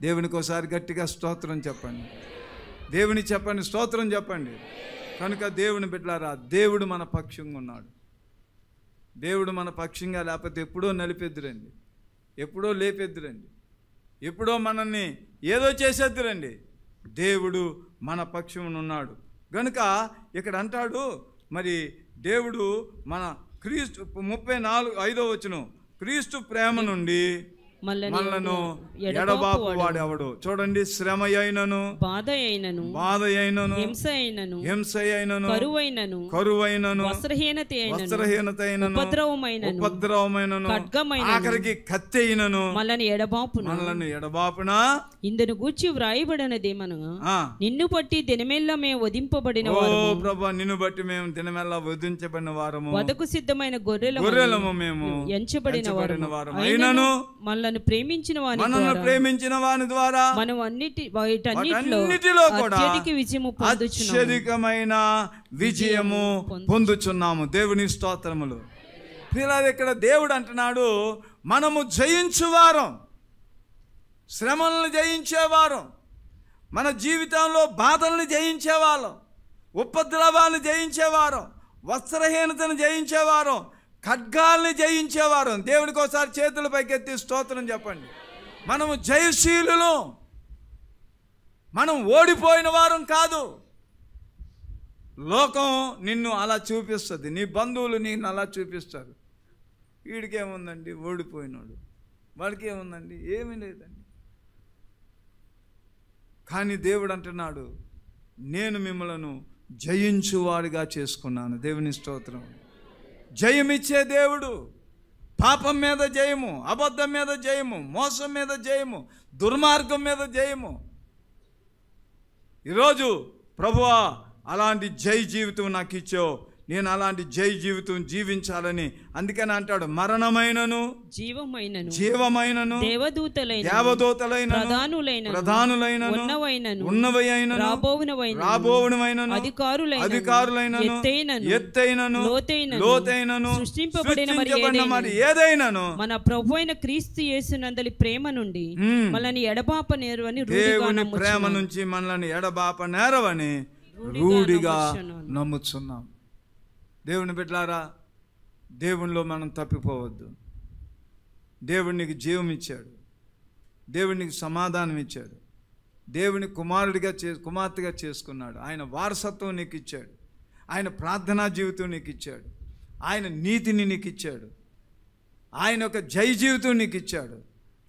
దేవునికి ఒకసారి గట్టిగా స్తోత్రం చెప్పండి. దేవుని చెప్పండి, స్తోత్రం చెప్పండి. కనుక దేవుని బిడ్డలారా, దేవుడు మన పక్షంగా ఉన్నాడు. దేవుడు మన పక్షంగా లేకపోతే ఎప్పుడో నలిపెద్దురండి, ఎప్పుడో లేపెద్దురండి, ఎప్పుడో మనల్ని ఏదో చేసేద్దురండి. దేవుడు మన పక్షంగా ఉన్నాడు. గనుక ఇక్కడ అంటాడు, మరి దేవుడు మన క్రీస్తు 34:5 వచనం, క్రీస్తు ప్రేమ నుండి మనలను ఎడబాపు వాడెవడు? చూడండి, శ్రమ అయినను, బాధ అయినను, హింస అయినను, కరువైనను, వస్త్రహీనత అయినను, ఉపద్రవమైనను, ఆఖరికి కత్తి అయినను మనలను ఎడబాపున ఇందును గూర్చి వ్రాయబడినదేమనగా, నిన్ను బట్టి దినమెల్లా మేము వధింపబడిన వారము. ప్రభువా, నిన్ను బట్టి మేము దినమెల్లా వధించబడిన వారము, వదకు సిద్ధమైన గొర్రెలము మేము ఎంచబడిన వారము. అయినను మనల్ని ప్రేమించిన వాని ద్వారా మనం అన్నిటిలో కూడా అత్యధికమైన విజయము పొందుచున్నాము. దేవుని స్తోత్రములు. పిల్లలు, ఇక్కడ దేవుడు అంటున్నాడు, మనము జయించువారం, శ్రమలను జయించేవారం, మన జీవితంలో బాధలను జయించేవాళ్ళం, ఉపద్రవాలను జయించేవారం, వస్త్రహీనతను జయించేవారం, ఖడ్గాల్ని జయించేవారు. దేవుడికి ఒకసారి చేతుల పైకెత్తి స్తోత్రం చెప్పండి. మనము జయశీలులు, మనం ఓడిపోయిన వారం కాదు. లోకం నిన్ను అలా చూపిస్తుంది, నీ బంధువులు నిన్ను అలా చూపిస్తారు. వీడికేముందండి, ఓడిపోయినాడు, వాడికి ఏముందండి, ఏమీ లేదండి. కానీ దేవుడు అంటున్నాడు, నేను మిమ్మలను జయించువాడిగా చేసుకున్నాను. దేవుని స్తోత్రం. జయమిచ్చే దేవుడు. పాపం మీద జయము, అబద్ధం మీద జయము, మోసం మీద జయము, దుర్మార్గం మీద జయము. ఈరోజు ప్రభువా, అలాంటి జై జీవితం నాకు ఇచ్చావు, నేను అలాంటి జై జీవితం జీవించాలని. అందుకని అంటాడు, మరణమైనను జీవమైనను దేవదూతలైన ప్రధానులైన ఉన్నవైనను రాబోవునవైనను అధికారులైన ఎత్తైనను లోతైనను సృష్టింపబడిన మరి ఏదైనను మన ప్రభువైన క్రీస్తు యేసునందలి ప్రేమ నుండి మనల్ని ఎడబాప నేరవని, దేవుని ప్రేమ నుంచి మనల్ని ఎడబాప నేరవని రూఢిగా నమ్ముచున్నాం. దేవుని బిడ్డలారా, దేవునిలో మనం తప్పిపోవద్దు. దేవుడు నీకు జీవం ఇచ్చాడు, దేవుడు నీకు సమాధానం ఇచ్చాడు, దేవుని కుమార్తెగా చేసుకున్నాడు, ఆయన వారసత్వం నీకు ఇచ్చాడు, ఆయన ప్రార్థనా జీవితం నీకు ఇచ్చాడు, ఆయన నీతిని నీకు ఇచ్చాడు, ఆయన ఒక జై జీవితం నీకు ఇచ్చాడు.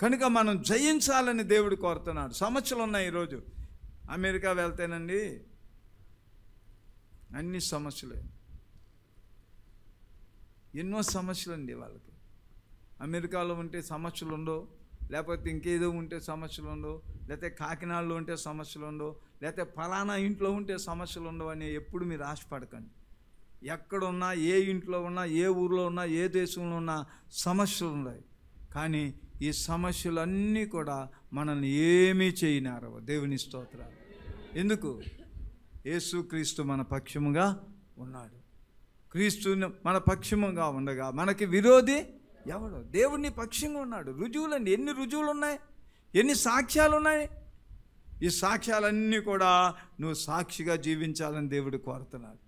కనుక మనం జయించాలని దేవుడు కోరుతున్నాడు. సమస్యలు ఉన్నాయి. ఈరోజు అమెరికా వెళ్తేనండి అన్ని సమస్యలే, ఎన్నో సమస్యలు అండి వాళ్ళకి. అమెరికాలో ఉంటే సమస్యలు ఉండవు, లేకపోతే ఇంకేదో ఉంటే సమస్యలు ఉండవు, లేకపోతే కాకినాడలో ఉంటే సమస్యలు ఉండవు, లేకపోతే ఫలానా ఇంట్లో ఉంటే సమస్యలు ఉండవు అని ఎప్పుడు మీరు ఆశపడకండి. ఎక్కడున్నా, ఏ ఇంట్లో ఉన్నా, ఏ ఊర్లో ఉన్నా, ఏ దేశంలో ఉన్నా సమస్యలు ఉన్నాయి. కానీ ఈ సమస్యలన్నీ కూడా మనల్ని ఏమీ చేయనారవు. దేవుని స్తోత్రాలు. ఎందుకు? యేసుక్రీస్తు మన పక్షముగా ఉన్నాడు. క్రీస్తు మన పక్షముగా ఉండగా మనకి విరోధి ఎవడు? దేవుడిని పక్షంగా ఉన్నాడు. రుజువులండి, ఎన్ని రుజువులు ఉన్నాయి, ఎన్ని సాక్ష్యాలు ఉన్నాయి. ఈ సాక్ష్యాలన్నీ కూడా నువ్వు సాక్షిగా జీవించాలని దేవుడు కోరుతున్నాడు.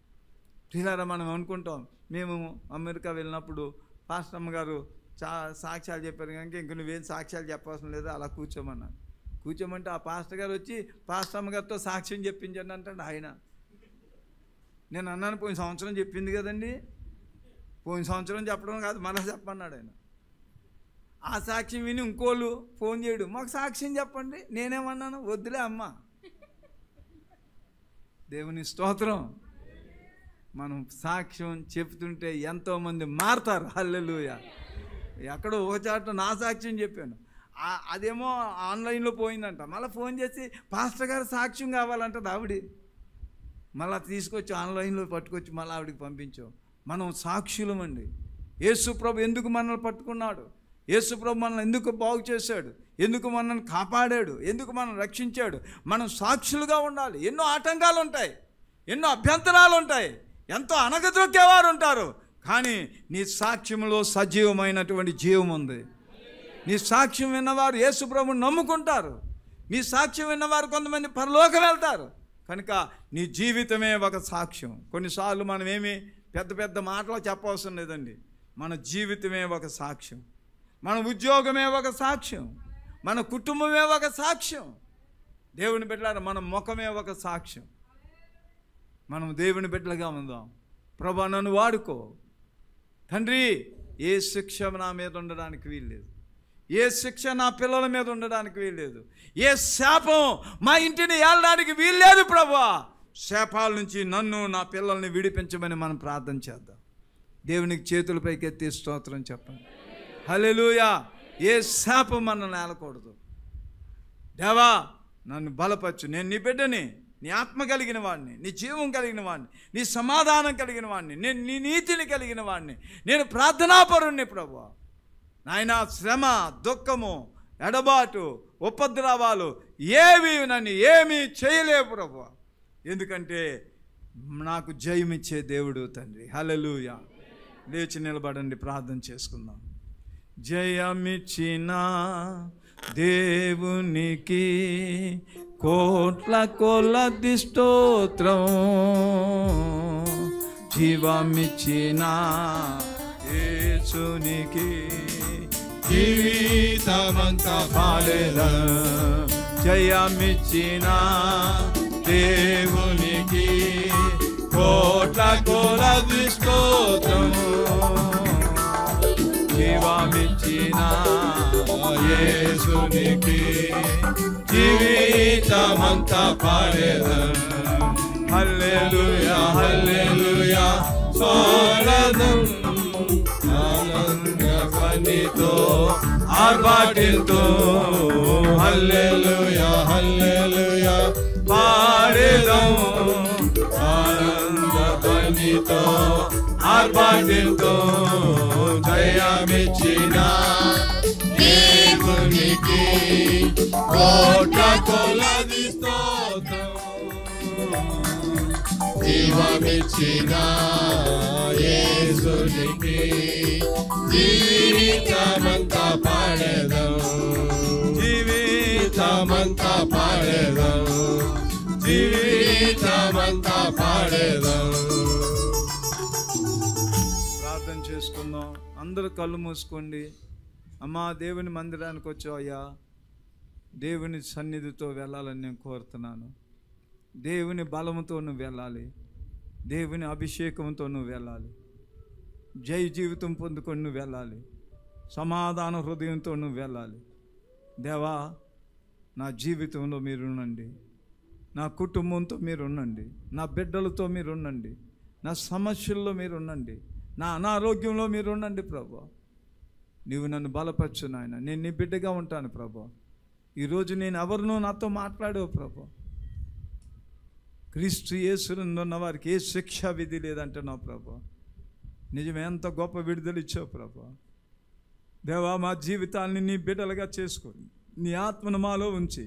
ప్రియులారా, మనం అనుకుంటాం మేము అమెరికా వెళ్ళినప్పుడు పాస్టర్ అమ్మ గారు సాక్ష్యాలు చెప్పారు కనుక ఇంక నువ్వేం సాక్ష్యాలు చెప్పవలసిన లేదు, అలా కూర్చోమన్నారు. కూర్చోమంటే ఆ పాస్టర్ గారు వచ్చి పాస్టర్ అమ్మ గారితో సాక్ష్యం చెప్పించండి అంటాడు ఆయన. నేను అన్నాను, పోయిన సంవత్సరం చెప్పింది కదండి, పోయిన సంవత్సరం చెప్పడం కాదు మళ్ళీ చెప్పన్నాడు ఆయన. ఆ సాక్ష్యం విని ఇంకోళ్ళు ఫోన్ చేయడు, మాకు సాక్ష్యం చెప్పండి. నేనేమన్నాను, వద్దులే అమ్మ. దేవుని స్తోత్రం. మనం సాక్ష్యం చెప్తుంటే ఎంతోమంది మారుతారు. హల్లెలూయా. ఎక్కడో ఒక చాట నా సాక్ష్యం చెప్పాను, అదేమో ఆన్లైన్లో పోయిందంట. మళ్ళీ ఫోన్ చేసి పాస్టర్ గారు సాక్ష్యం కావాలంటది ఆవిడ. మళ్ళీ తీసుకొచ్చి ఆన్లైన్లో పట్టుకొచ్చి మళ్ళీ ఆవిడికి పంపించాం. మనం సాక్షులమండి. యేసుప్రభు ఎందుకు మనల్ని పట్టుకున్నాడు, యేసుప్రభు మనల్ని ఎందుకు బాగు చేశాడు, ఎందుకు మనల్ని కాపాడాడు, ఎందుకు మనం రక్షించాడు. మనం సాక్షులుగా ఉండాలి. ఎన్నో ఆటంకాలు ఉంటాయి, ఎన్నో అభ్యంతరాలు ఉంటాయి, ఎంతో అనగదొక్కేవారు ఉంటారు. కానీ నీ సాక్ష్యంలో సజీవమైనటువంటి జీవం ఉంది. నీ సాక్ష్యం విన్నవారు యేసుప్రభుని నమ్ముకుంటారు. నీ సాక్ష్యం విన్నవారు కొంతమంది పరలోకం వెళ్తారు. కనుక నీ జీవితమే ఒక సాక్ష్యం. కొన్నిసార్లు మనం ఏమి పెద్ద పెద్ద మాటలు చెప్పవసరం లేదండి. మన జీవితమే ఒక సాక్ష్యం, మన ఉద్యోగమే ఒక సాక్ష్యం, మన కుటుంబమే ఒక సాక్ష్యం. దేవుని బిడ్డలారా, మన ముఖమే ఒక సాక్ష్యం. మనం దేవుని బిడ్డలుగా ఉందాం. ప్రభా నన్ను వాడుకో తండ్రి. ఏ శిక్ష నా మీద ఉండడానికి వీల్లేదు, ఏ శిక్ష నా పిల్లల మీద ఉండడానికి వీల్లేదు, ఏ శాపం మా ఇంటిని ఏలడానికి వీల్లేదు. ప్రభా, శాపాల నుంచి నన్ను నా పిల్లల్ని విడిపించమని మనం ప్రార్థన చేద్దాం. దేవునికి చేతులపైకి ఎత్తి స్తోత్రం చెప్పండి. హల్లెలూయా. ఏ శాపం మనల్ని ఏలకూడదు. దేవా నన్ను బలపరచు, నేను నీ బిడ్డని, నీ ఆత్మ కలిగిన వాడిని, నీ జీవం కలిగిన వాడిని, నీ సమాధానం కలిగిన వాడిని, నేను నీ నీతిని కలిగిన వాడిని, నేను ప్రార్థనాపరుణ్ణి. ప్రభువా నాయన, శ్రమ, దుఃఖము, ఎడబాటు, ఉపద్రవాలు ఏవి నన్ను ఏమీ చేయలేవు ప్రభువా. ఎందుకంటే నాకు జయమిచ్చే దేవుడు తండ్రి. హల్లెలూయా. లేచి నిలబడండి, ప్రార్థన చేసుకుందాం. జయమిచ్చిన దేవునికి కోట్ల కొలది స్తోత్రం, జీవమిచ్చిన యేసునికి జీవితమంతా పాడేదా. జయమిచ్చిన దేవునికి కోట్ల కొలది స్తోత్రం, జీవమిచ్చిన యేసునికి జీవితమంతా పాడేదా. హల్లెలూయా హల్లెలూయా స్వాగతం ఆనంద ధ్వనితో ఆర్భాటితో. హల్లెలూయా హల్లెలూయా పాడేదం ఆనంద ధ్వనితో ఆర్భాటితో. జయమిచ్చిన దేవునికి కోట్ల కొలది స్తోత్రం, జీవమిచ్చిన యేసునికి జీవితమంతా పాడేదం, జీవితమంతా పాడేదం, జీవితమంతా పాడేదం. ప్రార్థన చేసుకుందాం. అందరూ కళ్ళు మూసుకోండి. అమ్మా, దేవుని మందిరానికి వచ్చావు అయ్యా, దేవుని సన్నిధితో వెళ్ళాలని నేను కోరుతున్నాను. దేవుని బలముతో నువ్వు వెళ్ళాలి, దేవుని అభిషేకంతో నువ్వు వెళ్ళాలి, జై జీవితం పొందుకొని నువ్వు వెళ్ళాలి, సమాధాన హృదయంతో నువ్వు వెళ్ళాలి. దేవా, నా జీవితంలో మీరు ఉండండి, నా కుటుంబంతో మీరు ఉండండి, నా బిడ్డలతో మీరు ఉండండి, నా సమస్యల్లో మీరు ఉండండి, నా అనారోగ్యంలో మీరు ఉండండి. ప్రభా, నీవు నన్ను బలపరచు నాయన. నేను నీ బిడ్డగా ఉంటాను ప్రభా. ఈరోజు నేను ఎవరినో నాతో మాట్లాడావు ప్రభా. క్రీస్తు యేసునందు ఉన్న వారికి ఏ శిక్షా విధి లేదంటున్నావు ప్రభా. నిజమే, ఎంత గొప్ప విడుదల ఇచ్చావు ప్రభా. దేవా, మా జీవితాన్ని నీ బిడ్డలుగా చేసుకొని నీ ఆత్మను మాలో ఉంచి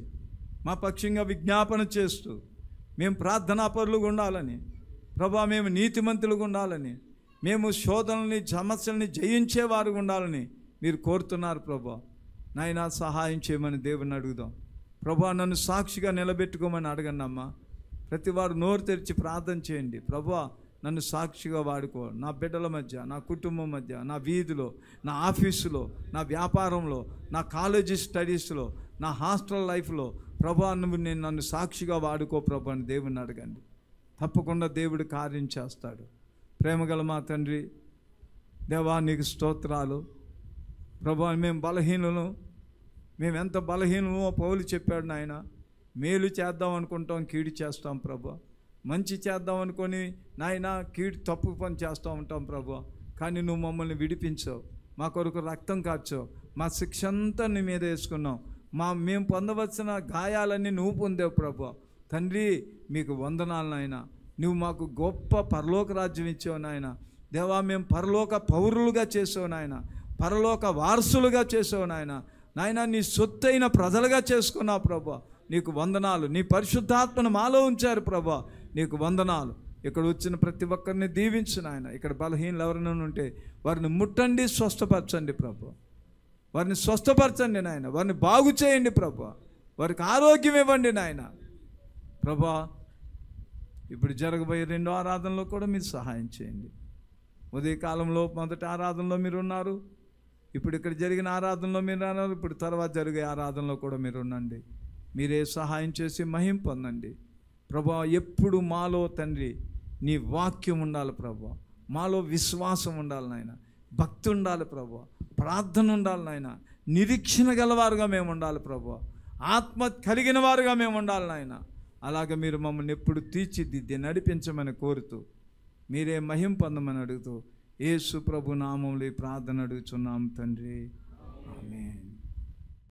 మా పక్షంగా విజ్ఞాపన చేస్తూ మేము ప్రార్థనాపరులుగా ఉండాలని ప్రభా, మేము నీతిమంతులుగా ఉండాలని, మేము శోధనల్ని సమస్యల్ని జయించేవారు ఉండాలని మీరు కోరుతున్నారు ప్రభా. నాయనా, సహాయం చేయమని దేవుని అడుగుదాం ప్రభా. నన్ను సాక్షిగా నిలబెట్టుకోమని అడగండి అమ్మా. ప్రతి వారు నోరు తెరిచి ప్రార్థన చేయండి. ప్రభా, నన్ను సాక్షిగా వాడుకో. నా బిడ్డల మధ్య, నా కుటుంబం మధ్య, నా వీధిలో, నా ఆఫీసులో, నా వ్యాపారంలో, నా కాలేజీ స్టడీస్లో, నా హాస్టల్ లైఫ్లో ప్రభా నువ్వు నన్ను సాక్షిగా వాడుకో ప్రభు అని దేవుని అడగండి. తప్పకుండా దేవుడు కార్యం చేస్తాడు. ప్రేమగల మా తండ్రి, దేవా నీకు స్తోత్రాలు ప్రభా. మేము బలహీనులు, మేము ఎంత బలహీనమో పౌలు చెప్పాడు నాయన. మేలు చేద్దాం అనుకుంటాం, కీడు చేస్తాం ప్రభా. మంచి చేద్దాం అనుకొని నాయన కీడు తప్పు పని చేస్తూ ఉంటాం ప్రభా. కానీ నువ్వు మమ్మల్ని విడిపించావు, మా కొరకు రక్తం కార్చావు, మా శిక్ష అంతా నీ మీద వేసుకున్నావు. మేము పొందవలసిన గాయాలన్నీ నువ్వు పొందావు ప్రభా. తండ్రి మీకు వందనాలు నాయన. నువ్వు మాకు గొప్ప పరలోక రాజ్యం ఇచ్చావు నాయన. దేవా మేము పరలోక పౌరులుగా చేసావు నాయన, పరలోక వారసులుగా చేసావు నాయన. నాయన నీ సొత్తైన ప్రజలుగా చేసుకున్నావు ప్రభా. నీకు వందనాలు. నీ పరిశుద్ధాత్మను మాలో ఉంచారు ప్రభా. నీకు వందనాలు. ఇక్కడ వచ్చిన ప్రతి ఒక్కరిని దీవించు నాయన. ఇక్కడ బలహీనలు ఎవరైనా ఉంటే వారిని ముట్టండి, స్వస్థపరచండి ప్రభా. వారిని స్వస్థపరచండి నాయన. వారిని బాగు చేయండి ప్రభా. వారికి ఆరోగ్యం ఇవ్వండి నాయన ప్రభా. ఇప్పుడు జరగబోయే రెండో ఆరాధనలో కూడా మీరు సహాయం చేయండి. ఉదయకాలంలో మొదటి ఆరాధనలో మీరు ఉన్నారు, ఇప్పుడు ఇక్కడ జరిగిన ఆరాధనలో మీరు ఉన్నారు, ఇప్పుడు తర్వాత జరిగే ఆరాధనలో కూడా మీరు ఉండండి. మీరే సహాయం చేసి మహిమ పొందండి ప్రభా. ఎప్పుడు మాలో తండ్రి నీ వాక్యం ఉండాలి ప్రభా. మాలో విశ్వాసం ఉండాలి నాయన, భక్తి ఉండాలి ప్రభా, ప్రార్థన ఉండాలి నాయన, నిరీక్షణ గలవారుగా మేము ఉండాలి ప్రభా, ఆత్మ కలిగిన వారుగా మేము ఉండాలి నాయన. అలాగే మీరు మమ్మల్ని ఎప్పుడు తీర్చిదిద్ది నడిపించమని కోరుతూ మీరే మహిమ పొందమని అడుగుతూ యేసు ప్రభు నామములో ఈ ప్రార్థన అడుగుచున్నాం తండ్రి. ఆమేన్.